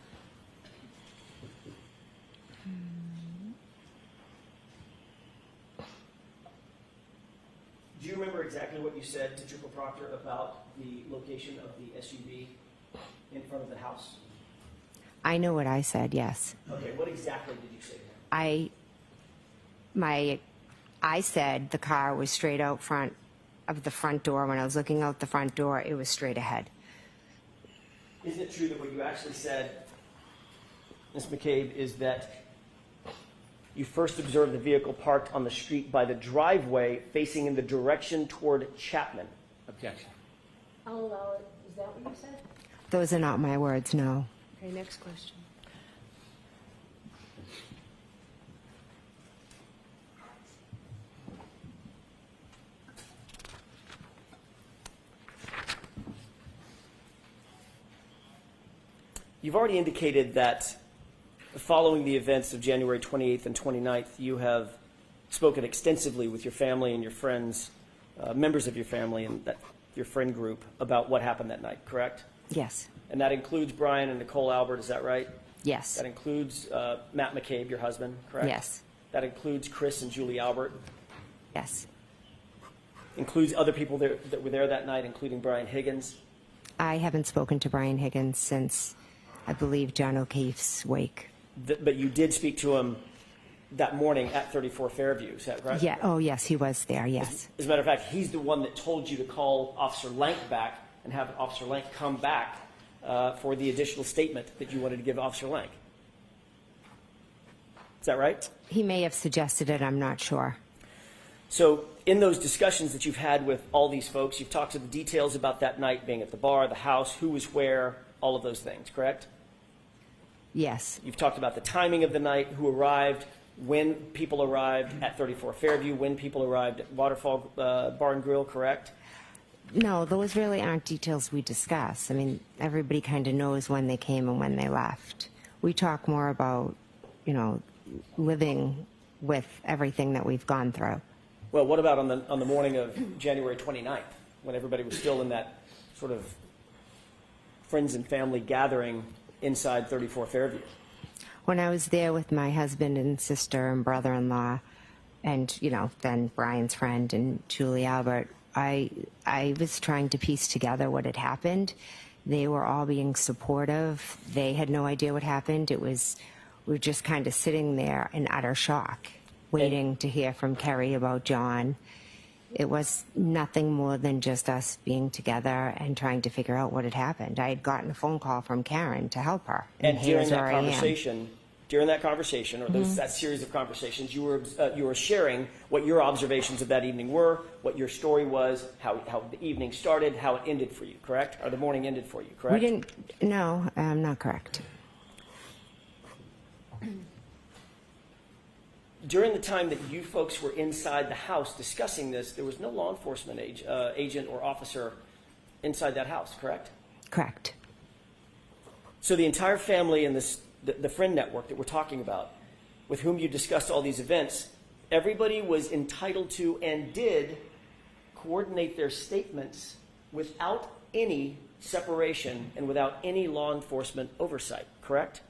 Do you remember exactly what you said to Trooper Proctor about the location of the SUV in front of the house? I know what I said, yes. Okay, what exactly did you say to him? I said the car was straight out front of the front door. When I was looking out the front door, it was straight ahead. Isn't it true that what you actually said, Ms. McCabe, is that you first observed the vehicle parked on the street by the driveway facing in the direction toward Chapman? Objection. I'll allow it. Is that what you said? Those are not my words, no. Okay, next question. You've already indicated that following the events of January 28th and 29th, you have spoken extensively with your family and your friends, members of your family and your friend group about what happened that night, correct? Yes. And that includes Brian and Nicole Albert, is that right? Yes. That includes Matt McCabe, your husband, correct? Yes. That includes Chris and Julie Albert. Yes. Includes other people that were there that night, including Brian Higgins. I haven't spoken to Brian Higgins since, I believe, John O'Keefe's wake. But you did speak to him that morning at 34 Fairview, is that right? Yeah. Oh, yes, he was there, yes. As a matter of fact, he's the one that told you to call Officer Lank back and have Officer Lank come back for the additional statement that you wanted to give Officer Lank. Is that right? He may have suggested it, I'm not sure. So in those discussions that you've had with all these folks, you've talked to the details about that night being at the bar, the house, who was where, all of those things, correct? Yes. You've talked about the timing of the night, who arrived, when people arrived at 34 Fairview, when people arrived at Waterfall Bar and Grill, correct? No, those really aren't details we discuss. I mean, everybody kind of knows when they came and when they left. We talk more about, living with everything that we've gone through. Well, what about on the morning of January 29th, when everybody was still in that sort of friends and family gathering inside 34 Fairview? When I was there with my husband and sister and brother-in-law and, then Brian's friend and Julie Albert, I was trying to piece together what had happened. They were all being supportive. They had no idea what happened. We were just kind of sitting there in utter shock, waiting to hear from Kerry about John. It was nothing more than just us being together and trying to figure out what had happened. I had gotten a phone call from Karen to help her. And during here's that where I am. conversation, or that series of conversations, you were sharing what your observations of that evening were, what your story was, how the evening started, how it ended for you, correct? Or the morning ended for you, correct? No, not correct. During the time that you folks were inside the house discussing this, there was no law enforcement agent or officer inside that house, correct? Correct. So the entire family and the friend network that we're talking about, with whom you discussed all these events, everybody was entitled to and did coordinate their statements without any separation and without any law enforcement oversight, correct?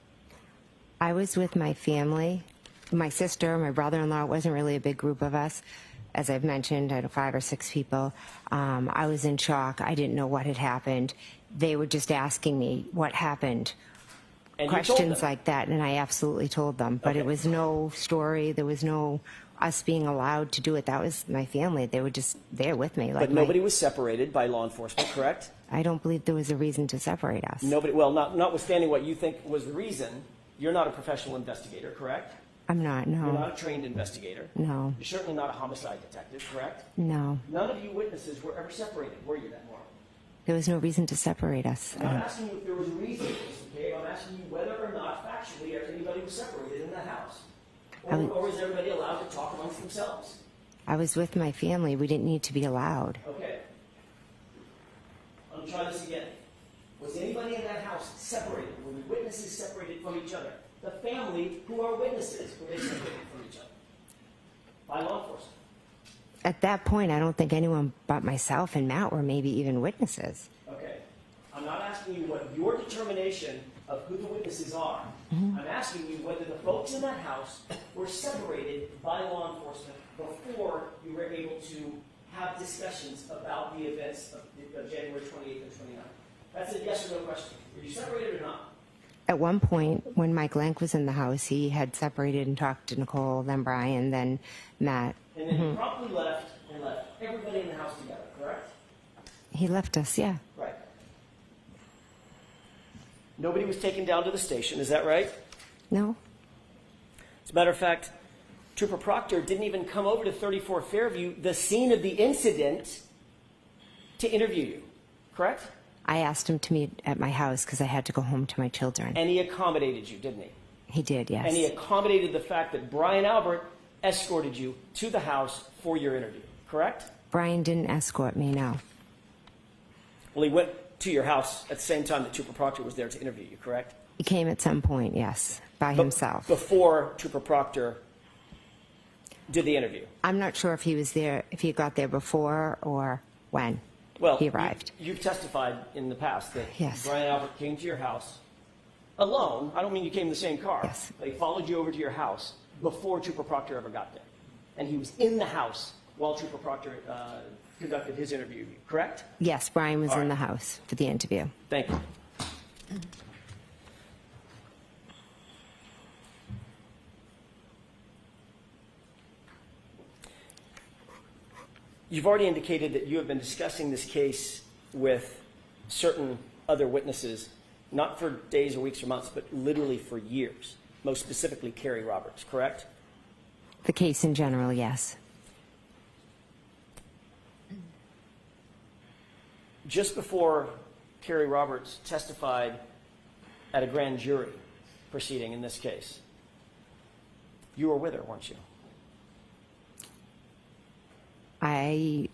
I was with my family my sister, my brother-in-law. It wasn't really a big group of us. As I've mentioned, I had 5 or 6 people. I was in shock. I didn't know what had happened. They were just asking me what happened. And you told Questions them. like that, and I absolutely told them. But it Okay. was no story. There was no us being allowed to do it. That was my family. They were just there with me. Like But nobody was separated by law enforcement, correct? I don't believe there was a reason to separate us. Nobody, well, notwithstanding what you think was the reason, you're not a professional investigator, correct? I'm not, You're no. not a trained investigator. No, You're certainly not a homicide detective, correct? no. None of you witnesses were ever separated, were you, that morning? There was no reason to separate us. I'm not asking you if there was a reason, okay? I'm asking you whether or not factually anybody was separated in that house. Or was everybody allowed to talk amongst themselves? I was with my family. We didn't need to be allowed. Okay. Let me try this again. Was anybody in that house separated? Were the witnesses separated from each other? The family, who are witnesses, were they separated from each other? By law enforcement. At that point, I don't think anyone but myself and Matt were maybe even witnesses. Okay. I'm not asking you what your determination of who the witnesses are. I'm asking you whether the folks in that house were separated by law enforcement before you were able to have discussions about the events of January 28th and 29th. That's a yes or no question. Were you separated or not? At one point, when Mike Lank was in the house, he had separated and talked to Nicole, then Brian, then Matt. And then you promptly left and left everybody in the house together, correct? He left us, yeah. Right. Nobody was taken down to the station, is that right? No? As a matter of fact, Trooper Proctor didn't even come over to 34 Fairview, the scene of the incident, to interview you, correct? I asked him to meet at my house because I had to go home to my children. And he accommodated you, didn't he? He did, yes. And he accommodated the fact that Brian Albert escorted you to the house for your interview, correct? Brian didn't escort me, no. Well, he went to your house at the same time that Trooper Proctor was there to interview you, correct? He came at some point, yes, by himself. Before Trooper Proctor did the interview. I'm not sure if he was there, if he got there before or when Well, he arrived. You've testified in the past that Yes. Brian Albert came to your house alone. I don't mean you came in the same car. Yes. But he followed you over to your house before Trooper Proctor ever got there. And he was in the house while Trooper Proctor conducted his interview, correct? Yes, Brian was All in right. the house for the interview. Thank you. You've already indicated that you have been discussing this case with certain other witnesses, not for days or weeks or months, but literally for years, most specifically Carrie Roberts, correct? The case in general, yes. Just before Carrie Roberts testified at a grand jury proceeding in this case, you were with her, weren't you? I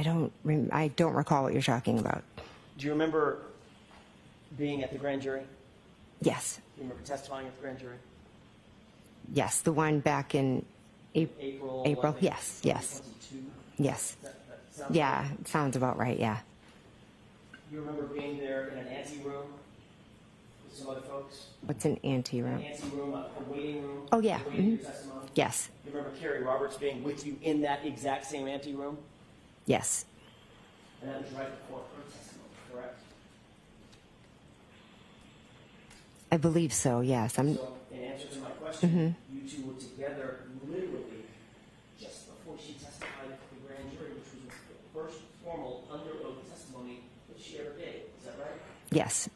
don't recall what you're talking about. Do you remember being at the grand jury? Yes, Do you remember testifying at the grand jury? yes, the one back in April. April. I think, Yes, yes, 2022? yes. That sounds Yeah, right. it sounds about right. Yeah, You remember being there in an anteroom with some other folks? what's an An anteroom? anteroom, a waiting room? Oh, yeah, Waiting mhm. for your testimony? Yes, You remember Carrie Roberts being with you in that exact same anteroom? yes, And that was right before her testimony, correct? I believe so. Yes, I'm. So, in answer to my question, you two were together literally just before she testified at the grand jury, which was the first formal under oath testimony that she ever gave. Is that right? Yes,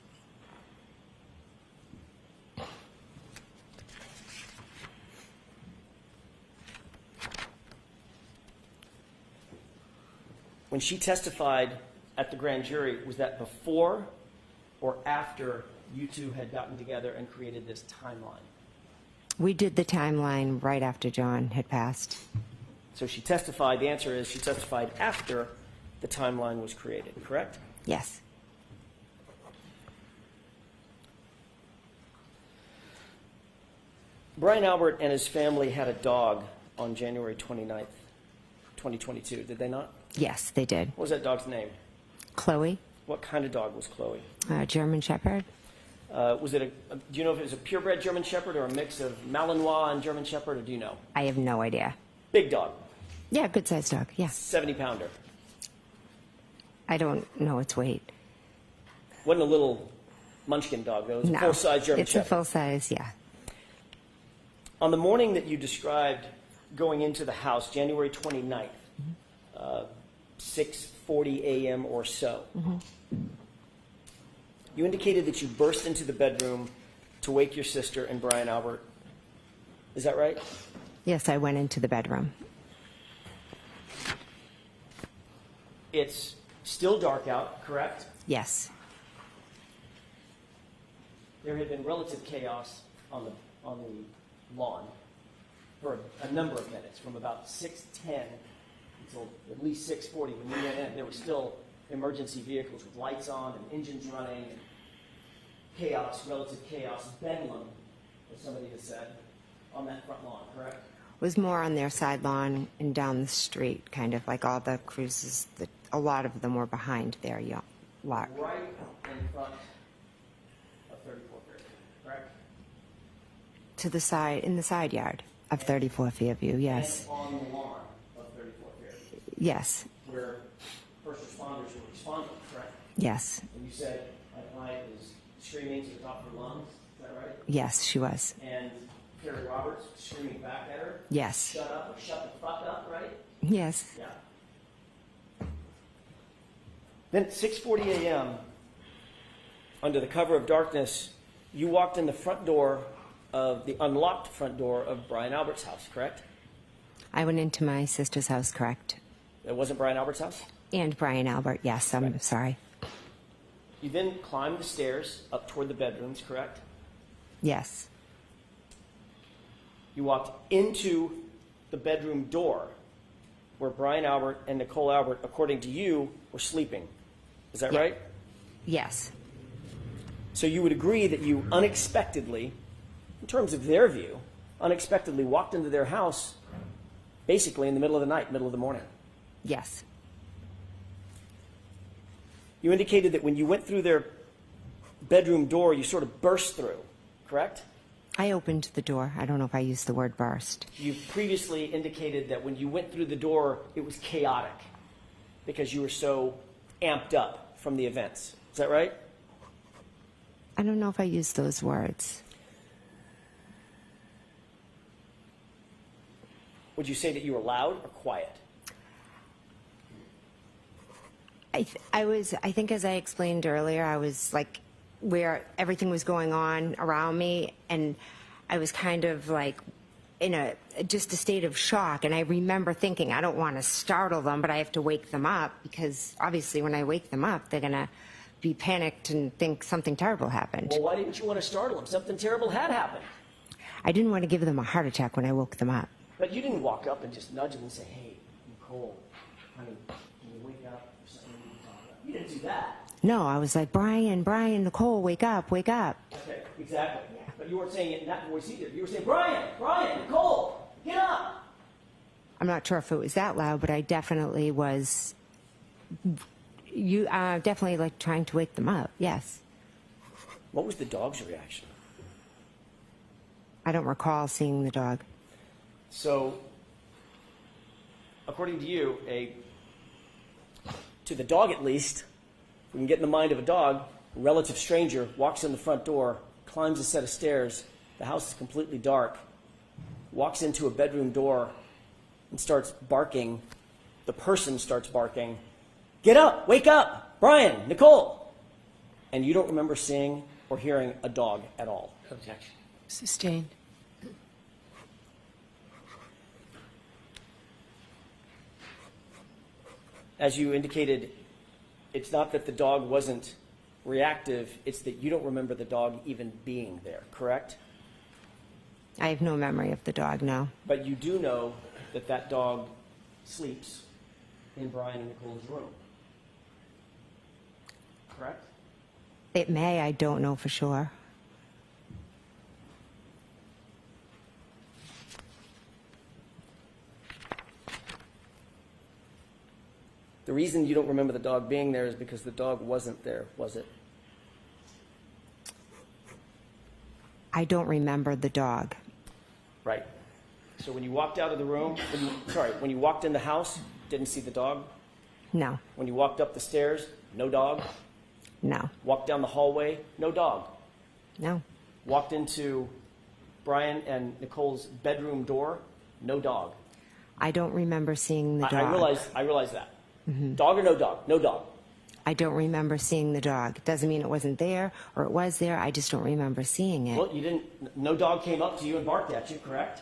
When she testified at the grand jury, was that before or after you two had gotten together and created this timeline? we did the timeline right after John had passed. So she testified, the answer is she testified after the timeline was created, correct? Yes, Brian Albert and his family had a dog on January 29th, 2022, did they not? yes, they did. What was that dog's name? Chloe, What kind of dog was Chloe? German Shepherd. Was it do you know if it was a purebred German Shepherd or a mix of Malinois and German Shepherd, or do you know? I have no idea. Big dog, Yeah, good sized dog. Yeah. 70-pounder. I don't know its weight. Wasn't a little munchkin dog, though. It was No. a full-size German It's Shepherd. a full size, yeah. On the morning that you described going into the house, January 29th, 6:40 a.m. or so, you indicated that you burst into the bedroom to wake your sister and Brian Albert. Is that right? Yes, I went into the bedroom. It's still dark out, correct? Yes. There had been relative chaos on the lawn for a number of minutes, from about 6:10 until at least 6:40. When we went in, there were still emergency vehicles with lights on and engines running, and chaos, relative chaos, bedlam, as somebody has said, on that front lawn, correct? Was more on their side lawn and down the street, kind of like all the cruises. A lot of them were behind their lot. Right in front of 34 Fairview, correct? To the side, in the side yard of 34 Fairview, yes. And on the lawn of 34 Fairview, Yes, where first responders were responding, correct? yes, And you said my client was screaming to the top of her lungs, is that right? yes, she was. And Carrie Roberts screaming back at her, Yes, shut up or shut the fuck up, right? yes. Yeah. Then at 6:40 a.m., under the cover of darkness, you walked in the front door of the unlocked front door of Brian Albert's house, correct? I went into my sister's house, correct. It wasn't Brian Albert's house? And Brian Albert, yes, I'm Right. sorry. You then climbed the stairs up toward the bedrooms, correct? Yes, You walked into the bedroom door where Brian Albert and Nicole Albert, according to you, were sleeping. Is that Yeah. right? yes, So you would agree that you unexpectedly, in terms of their view, unexpectedly walked into their house basically in the middle of the night, middle of the morning. yes, You indicated that when you went through their bedroom door, you sort of burst through, correct? I opened the door. I don't know if I used the word burst. You previously indicated that when you went through the door, it was chaotic because you were so amped up from the events. Is that right? I don't know if I used those words. Would you say that you were loud or quiet? I think as I explained earlier, I was like where everything was going on around me, and I was kind of like in just a state of shock. And I remember thinking, I don't want to startle them, but I have to wake them up, because obviously when I wake them up, they're going to be panicked and think something terrible happened. Well, why didn't you want to startle them? Something terrible had happened. I didn't want to give them a heart attack when I woke them up. But you didn't walk up and just nudge them and say, hey, Nicole, honey, can you wake up? There's something we need to talk about. You didn't do that. No, I was like, Brian, Nicole, wake up, wake up. Okay, exactly. But you weren't saying it in that voice either. You were saying, Brian, Nicole, get up. I'm not sure if it was that loud, but I definitely was. Definitely like trying to wake them up. Yes. What was the dog's reaction? I don't recall seeing the dog. So, according to you, to the dog at least, if we can get in the mind of a dog, a relative stranger walks in the front door, climbs a set of stairs, the house is completely dark, walks into a bedroom door and starts barking. The person starts barking, get up, wake up, Brian, Nicole. And you don't remember seeing or hearing a dog at all. Objection. Sustained. As you indicated, it's not that the dog wasn't reactive, it's that you don't remember the dog even being there, correct? I have no memory of the dog, no. But you do know that that dog sleeps in Brian and Nicole's room, correct? It may, I don't know for sure. The reason you don't remember the dog being there is because the dog wasn't there, was it? I don't remember the dog. Right. So when you walked out of the room, when you walked in the house, didn't see the dog? No, When you walked up the stairs, no dog? no, Walked down the hallway, no dog? no, Walked into Brian and Nicole's bedroom door, no dog? I don't remember seeing the dog. I realize that. Dog or no dog? No dog. I don't remember seeing the dog. Doesn't mean it wasn't there or it was there. I just don't remember seeing it. Well, no dog came up to you and barked at you, correct?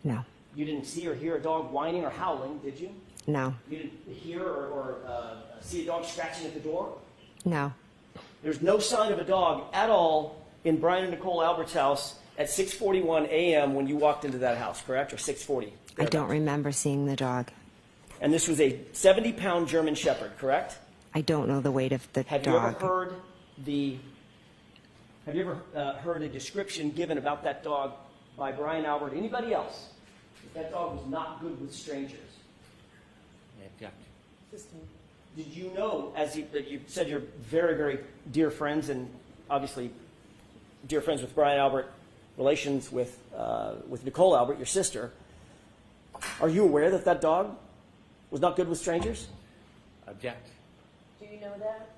No, You didn't see or hear a dog whining or howling, did you? no, You didn't hear or see a dog scratching at the door? no. There's no sign of a dog at all in Brian and Nicole Albert's house at 6:41 a.m. when you walked into that house, correct? Or 6:40? I don't remember seeing the dog. And this was a 70-pound German Shepherd, correct? I don't know the weight of the Have you ever dog. heard a description given about that dog by Brian Albert, anybody else, that dog was not good with strangers? I object. Did you know, as you said, you're very, very dear friends, and obviously dear friends with Brian Albert, relations with Nicole Albert, your sister. Are you aware that that dog was not good with strangers? Object. Do you know that?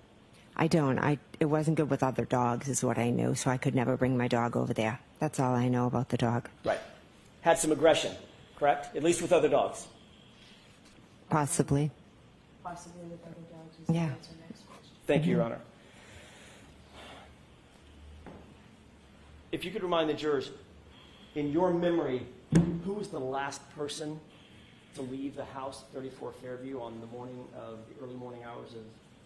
I don't. It wasn't good with other dogs is what I knew, so I could never bring my dog over there. That's all I know about the dog. Right. Had some aggression, correct? At least with other dogs. Possibly. Possibly with other dogs. Yeah. That's our next question. Thank you, Your Honor. If you could remind the jurors, in your memory, who was the last person to leave the house at 34 Fairview on the morning of the early morning hours of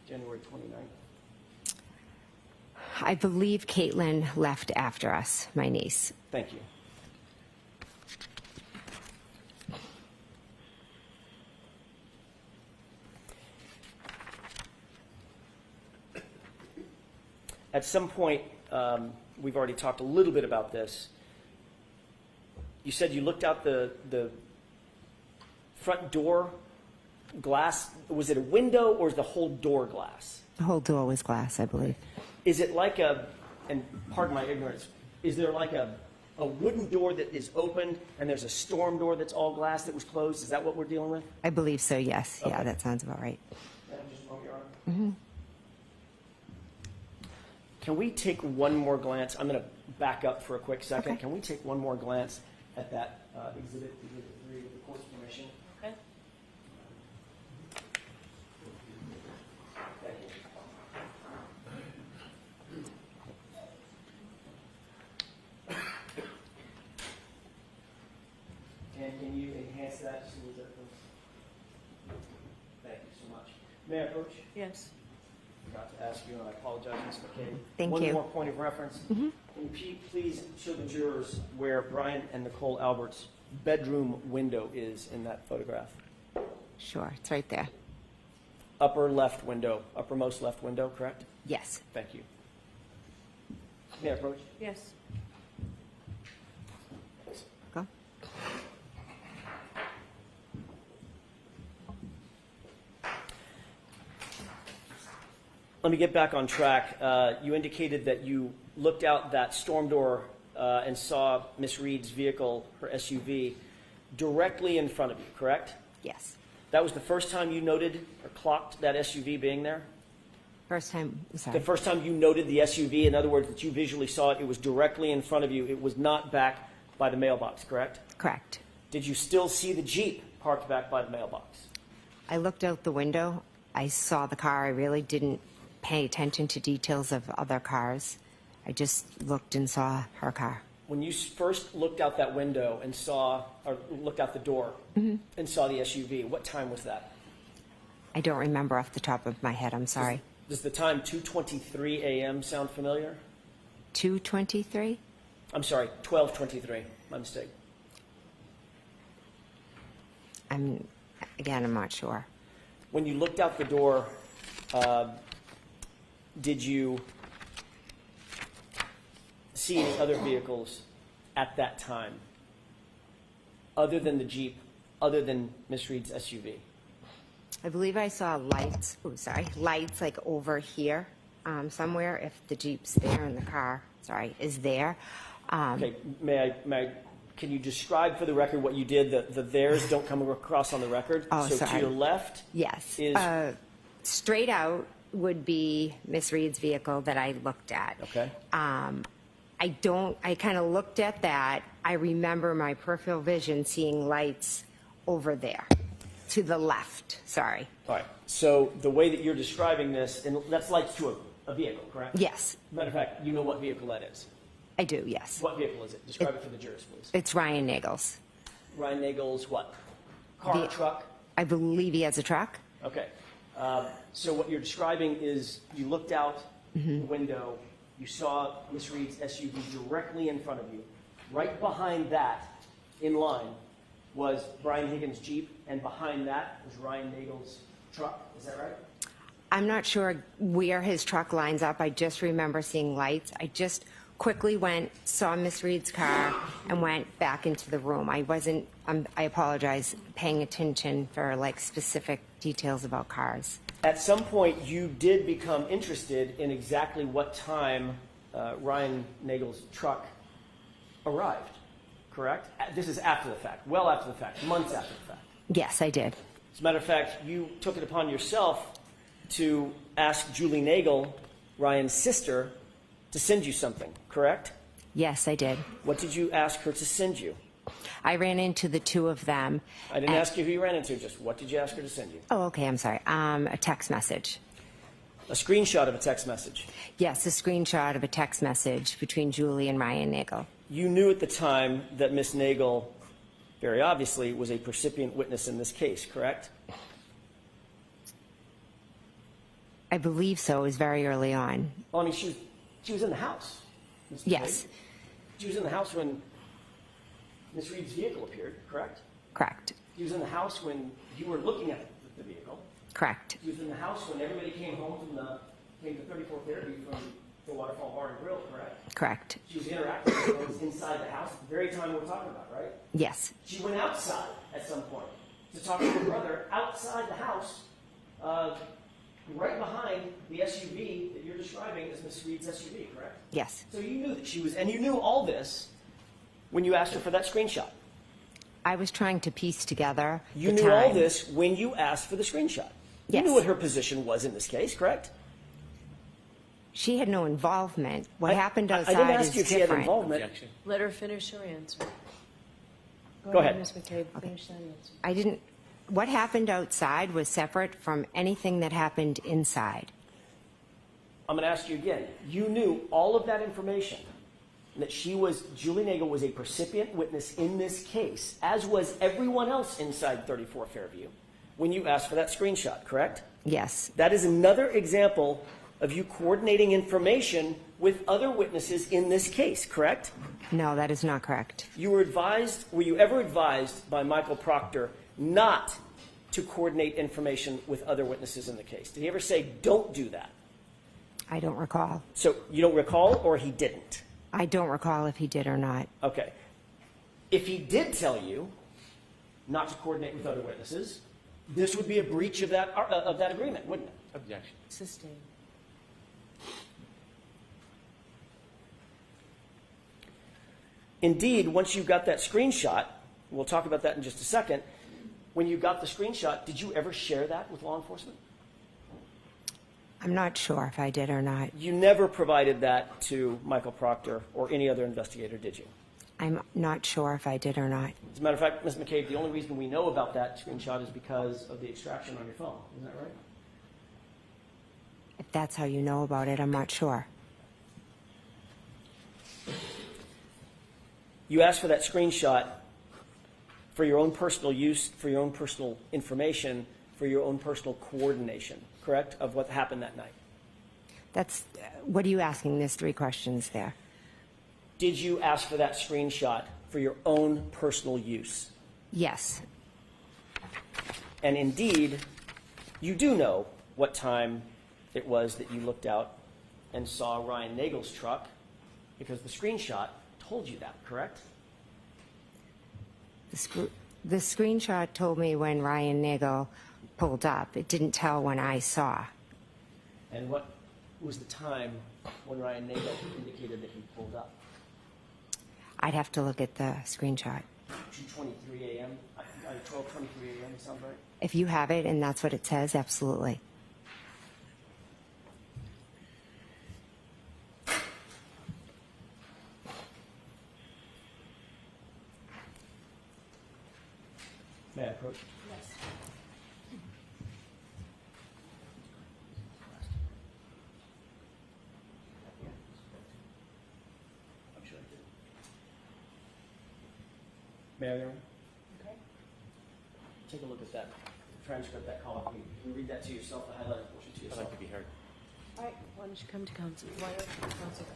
January 29th? I believe Caitlin left after us, my niece. Thank you. At some point, we've already talked a little bit about this. You said you looked out the front door glass. Was it a window or is the whole door glass? The whole door was glass, I believe. Is it like and pardon my ignorance, is there like a wooden door that is open and there's a storm door that's all glass that was closed? Is that what we're dealing with? I believe so, yes. Yeah, Okay. that sounds about right. Just a moment, Your Honor. Can we take one more glance? I'm going to back up for a quick second. Okay. Can we take one more glance at that exhibit 3 with the court's permission? Okay. Thank you. And can you enhance that? Just a little bit, please? Thank you so much. May I approach? Yes. Forgot to ask you, and I apologize, Ms. McCabe. Thank One you. more point of reference. Can you please show the jurors where Brian and Nicole Albert's bedroom window is in that photograph? Sure, it's right there. Upper left window, uppermost left window, correct? Yes. Thank you. May I approach? Yes. Go. Let me get back on track. You indicated that you looked out that storm door and saw Miss Reed's vehicle, her SUV, directly in front of you, correct? Yes. That was the first time you noted or clocked that SUV being there? First time, sorry. The first time you noted the SUV, in other words, that you visually saw it, it was directly in front of you. It was not back by the mailbox, correct? Correct. Did you still see the Jeep parked back by the mailbox? I looked out the window. I saw the car. I really didn't pay attention to details of other cars. I just looked and saw her car. When you first looked out that window and saw, or looked out the door and saw the SUV, what time was that? I don't remember off the top of my head. I'm sorry. Does the time 2:23 a.m. sound familiar? 2:23? I'm sorry, 12:23. My mistake. I'm not sure. When you looked out the door, did you see any other vehicles at that time, other than the Jeep, other than Miss Reed's SUV? I believe I saw lights. Oh, sorry. Lights like over here somewhere, if the Jeep's there in the car, is there. Okay, can you describe for the record what you did? The theirs don't come across on the record. Oh, so sorry. to your left Yes. is, Straight out would be Miss Reed's vehicle that I looked at. okay. I kind of looked at that. I remember my peripheral vision seeing lights over there, to the left, sorry. All right. So the way that you're describing this, and that's lights to a vehicle, correct? Yes, Matter of fact, you know what vehicle that is. I do, yes. What vehicle is it? Describe it for the jurors, please. It's Ryan Nagel's. Ryan Nagel's what? Car, truck? I believe he has a truck. Okay. So what you're describing is you looked out the window, you saw Miss Reed's SUV directly in front of you. Right behind that, in line, was Brian Higgins' Jeep, and behind that was Ryan Nagel's truck. Is that right? I'm not sure where his truck lines up. I just remember seeing lights. I just quickly saw Miss Reed's car, and went back into the room. I wasn't, I apologize, paying attention for like specific details about cars. At some point, you did become interested in exactly what time Ryan Nagel's truck arrived, correct? This is after the fact, well after the fact, months after the fact. Yes, I did. As a matter of fact, you took it upon yourself to ask Julie Nagel, Ryan's sister, to send you something, correct? Yes, I did. What did you ask her to send you? I ran into the two of them. I didn't ask you who you ran into, just what did you ask her to send you? Oh, okay, I'm sorry. A text message. A screenshot of a text message. Yes, a screenshot of a text message between Julie and Ryan Nagel. You knew at the time that Miss Nagel, very obviously, was a percipient witness in this case, correct? I believe so. It was very early on. Well, I mean, she was in the house. Mr. Yes. McCabe. She was in the house when Miss Reed's vehicle appeared, correct? Correct. She was in the house when you were looking at the vehicle. Correct. She was in the house when everybody came home came to 34 Fairview from the Waterfall Bar and Grill, correct? Correct. She was interacting with those inside the house at the very time we're talking about, right? Yes. She went outside at some point to talk to her brother outside the house, right behind the SUV that you're describing as Miss Reed's SUV, correct? Yes. So you knew that she was, and you knew all this when you asked her for that screenshot. I was trying to piece together You the knew time. all this when you asked for the screenshot. You Yes. knew what her position was in this case, correct? She had no involvement. What happened I outside didn't ask is you if she had different. involvement. Objection. Let her finish her answer. Go ahead. Ms. McCabe, finish that answer. I didn't. What happened outside was separate from anything that happened inside. I'm going to ask you again. You knew all of that information, that Julie Nagel was a percipient witness in this case, as was everyone else inside 34 Fairview, when you asked for that screenshot, correct? Yes. That is another example of you coordinating information with other witnesses in this case, correct? No, that is not correct. Were you ever advised by Michael Proctor not to coordinate information with other witnesses in the case? Did he ever say, don't do that? I don't recall. So you don't recall, or he didn't? I don't recall if he did or not. Okay. If he did tell you not to coordinate with other witnesses, this would be a breach of that agreement, wouldn't it? Objection. Sustained. Indeed, once you got that screenshot, we'll talk about that in just a second, when you got the screenshot, did you ever share that with law enforcement? I'm not sure if I did or not. You never provided that to Michael Proctor or any other investigator, did you? I'm not sure if I did or not. As a matter of fact, Ms. McCabe, the only reason we know about that screenshot is because of the extraction on your phone. Isn't that right? If that's how you know about it, I'm not sure. You asked for that screenshot for your own personal use, for your own personal information, for your own personal coordination, correct, of what happened that night. What are you asking? There's three questions there. Did you ask for that screenshot for your own personal use? Yes. And indeed, you do know what time it was that you looked out and saw Ryan Nagel's truck, because the screenshot told you that, correct? The screenshot told me when Ryan Nagel pulled up. It didn't tell when I saw. And what was the time when Ryan Nagel indicated that he pulled up? I'd have to look at the screenshot. 2:23 a.m. 12:23 a.m. Sound right? If you have it and that's what it says, absolutely. May I approach? Yes. I'm sure I did. May I, Aaron? Okay. Take a look at that transcript, that call. Can you read that to yourself, the highlighted portion to I'd yourself? like to be heard. All right, why don't you come to council? Why don't you come to council?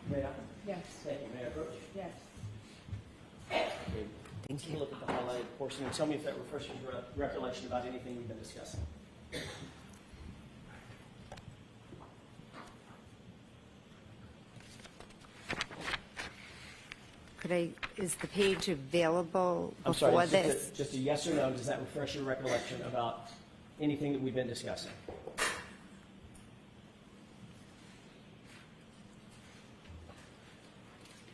May I? Yes. Thank you. May I approach? Yes. Thank Take a you. look at the highlighted portion and tell me if that refreshes your recollection about anything we've been discussing. Is the page available I'm sorry, before it's this? just a yes or no. Does that refresh your recollection about anything that we've been discussing?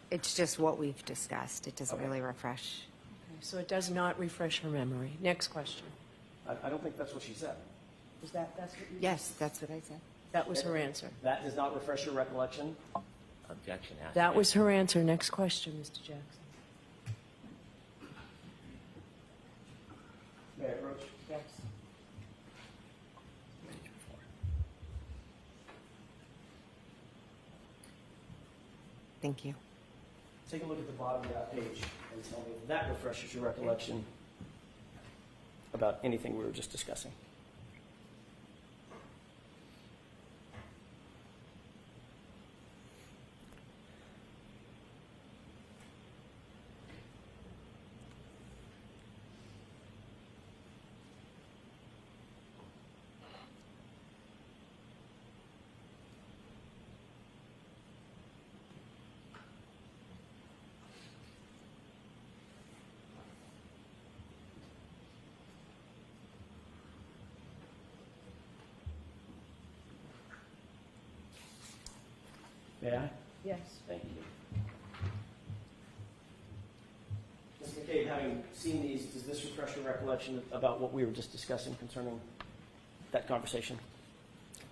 It's just what we've discussed. It doesn't really refresh. Okay, so it does not refresh her memory. Next question. I don't think that's what she said. That's what you? Yes, that's what I said. That was her answer. That does not refresh your recollection? Objection. Asked. That was her answer. Next question, Mr. Jackson. May I approach? Yes. Thank you. Take a look at the bottom of that page and tell me if that refreshes your recollection about anything we were just discussing. May I? Yes. Thank you. Ms. McCabe, having seen these, does this refresh your recollection about what we were just discussing concerning that conversation?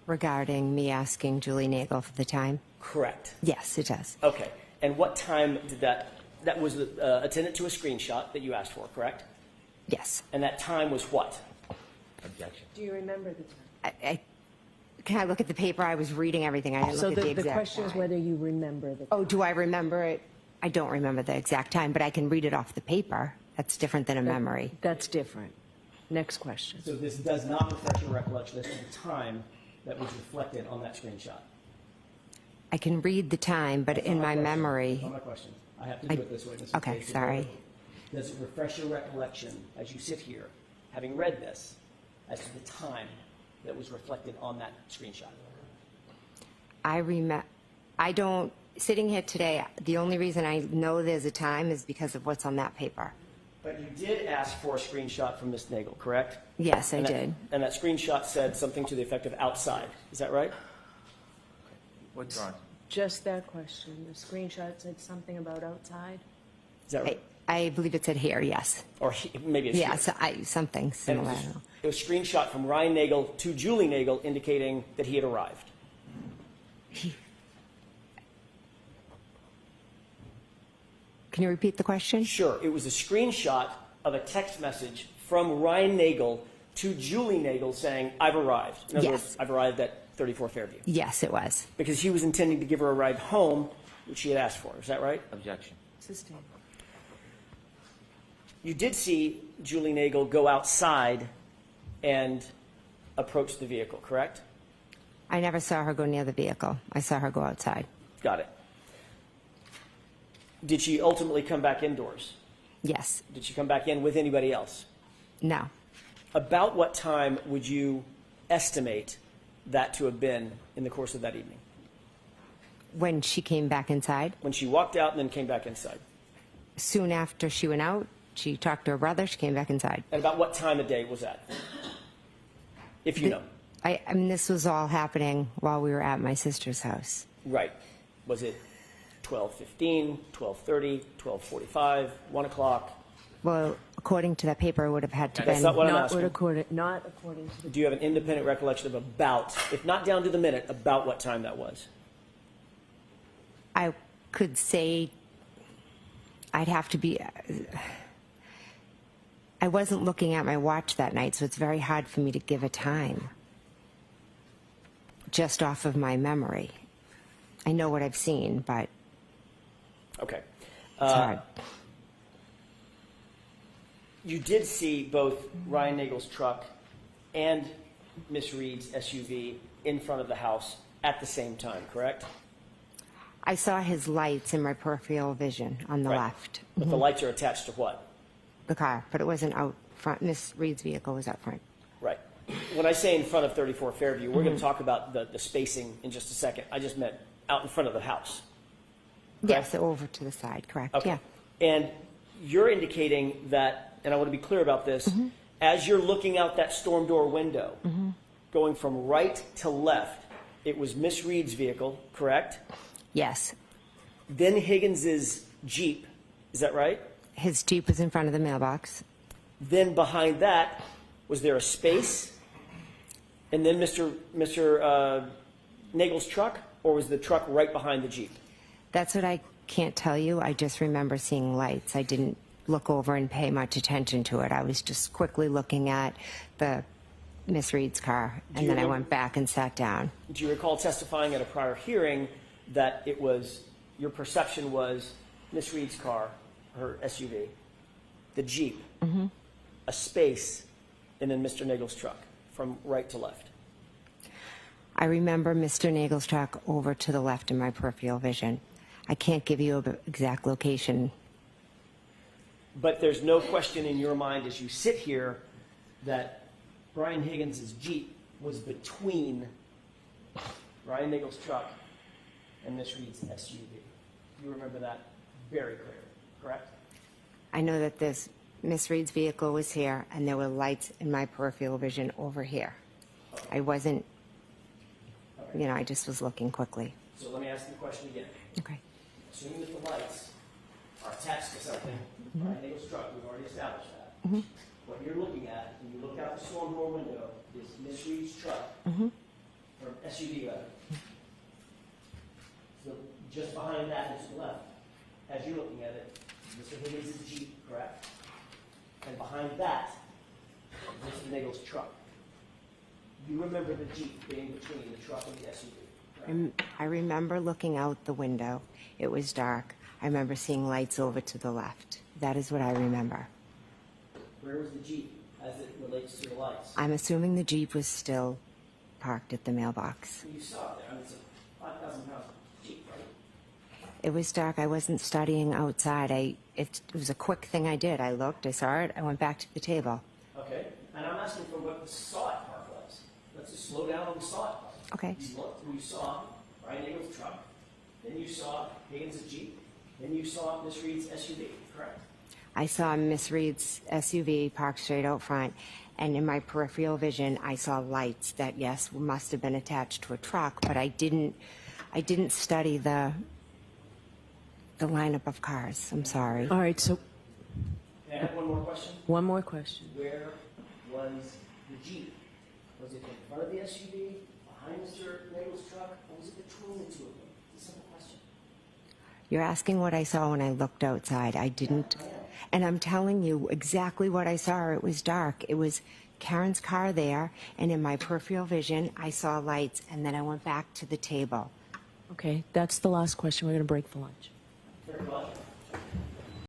Regarding me asking Julie Nagel for the time? Correct. Yes, it does. Okay. And what time did that was attendant to a screenshot that you asked for, correct? Yes. And that time was what? Objection. Do you remember the time? Can I look at the paper? I was reading everything. I didn't So look at the the exact question is time. whether you remember the. Oh, do I remember it? I don't remember the exact time, but I can read it off the paper. That's different than a memory. That's different. Next question. So this does not refresh your recollection as to the time that was reflected on that screenshot. I can read the time, but in my memory, That's not my question. I have to do it this way, Mrs. okay, McCabe. sorry. Does it refresh your recollection as you sit here, having read this, as to the time that was reflected on that screenshot? I don't, sitting here today, the only reason I know there's a time is because of what's on that paper. But you did ask for a screenshot from Ms. Nagel, correct? Yes, I And that- did. And that screenshot said something to the effect of outside. Is that right? Withdrawn. Just that question. The screenshot said something about outside. Is that right? I believe it said here, yes. Or maybe it's Yes, here. something And similar. it was a screenshot from Ryan Nagel to Julie Nagel indicating that he had arrived. Can you repeat the question? Sure, it was a screenshot of a text message from Ryan Nagel to Julie Nagel saying, I've arrived. In other Yes. words, I've arrived at 34 Fairview. Yes, it was. Because he was intending to give her a ride home, which she had asked for. Is that right? Objection. Sustained. You did see Julie Nagel go outside and approach the vehicle, correct? I never saw her go near the vehicle. I saw her go outside. Got it. Did she ultimately come back indoors? Yes. Did she come back in with anybody else? No. About what time would you estimate that to have been in the course of that evening? When she came back inside, When she walked out and then came back inside? soon after she went out, she talked to her brother, she came back inside. And about what time of day was that? If you know. I mean, this was all happening while we were at my sister's house. Right. Was it 12:15, 12:30, 12:45, 1 o'clock? Well, according to that paper, it would have had to That's been. not what I'm Not asking. according to the. Do you have an independent recollection of about, if not down to the minute, about what time that was? I could say I'd have to be. I wasn't looking at my watch that night, so it's very hard for me to give a time just off of my memory. I know what I've seen, but Okay. it's hard. You did see both Ryan Nagel's truck and Miss Reed's SUV in front of the house at the same time, correct? I saw his lights in my peripheral vision on the Right. left, But the lights are attached to what? the car, but it wasn't out front. Miss Reed's vehicle was out front. Right. When I say in front of 34 Fairview, we're going to talk about the spacing in just a second. I just meant out in front of the house. Yes, over to the side, correct? Okay. Yeah. And you're indicating that, and I want to be clear about this, as you're looking out that storm door window, going from right to left, it was Miss Reed's vehicle, correct? Yes. Then Higgins's Jeep, is that right? His Jeep was in front of the mailbox. Then behind that, was there a space? And then Mr. Nagel's truck, or was the truck right behind the Jeep? That's what I can't tell you. I just remember seeing lights. I didn't look over and pay much attention to it. I was just quickly looking at the Miss Reed's car, and then I went back and sat down. Do you recall testifying at a prior hearing that it was, your perception was Miss Reed's car, her SUV, the Jeep, a space, and then Mr. Nagel's truck from right to left? I remember Mr. Nagel's truck over to the left in my peripheral vision. I can't give you an exact location. But there's no question in your mind as you sit here that Brian Higgins' Jeep was between Brian Nagel's truck and Miss Reed's SUV. You remember that very clearly, correct? I know that this Miss Reed's vehicle was here, and there were lights in my peripheral vision over here. I wasn't, I just was looking quickly. So let me ask the question again. Okay. Assuming that the lights are attached to something, Brian Nagel's truck, we've already established that. What you're looking at, when you look out the storm door window, is Miss Reed's truck, or SUV rather. So just behind that is to the left. As you're looking at it, Mr. Higgins' Jeep, correct? And behind that, Mr. Nagel's truck. You remember the Jeep being between the truck and the SUV, correct? I remember looking out the window. It was dark. I remember seeing lights over to the left. That is what I remember. Where was the Jeep as it relates to the lights? I'm assuming the Jeep was still parked at the mailbox. You saw it there. I mean, it's a 5,000-pound Jeep, right? It was dark. I wasn't studying outside. It was a quick thing I did. I looked, I saw it, I went back to the table. Okay. And I'm asking for what the saw it part was. Let's just slow down on the saw it part. Okay. You looked and you saw Brian Nagel's truck. Then you saw Higgins' Jeep. Then you saw Miss Reed's SUV, correct? I saw Miss Reed's SUV parked straight out front, and in my peripheral vision, I saw lights that, yes, must have been attached to a truck, but I didn't study the lineup of cars. I'm sorry. All right, so Can I have one more question? one more question. Where was the Jeep? Was it in front of the SUV, behind Mr. Nagel's truck, or was it between the two of them? It's a simple question. You're asking what I saw when I looked outside. I didn't. And I'm telling you exactly what I saw. It was dark. It was Karen's car there, and in my peripheral vision, I saw lights, and then I went back to the table. Okay, that's the last question. We're going to break for lunch.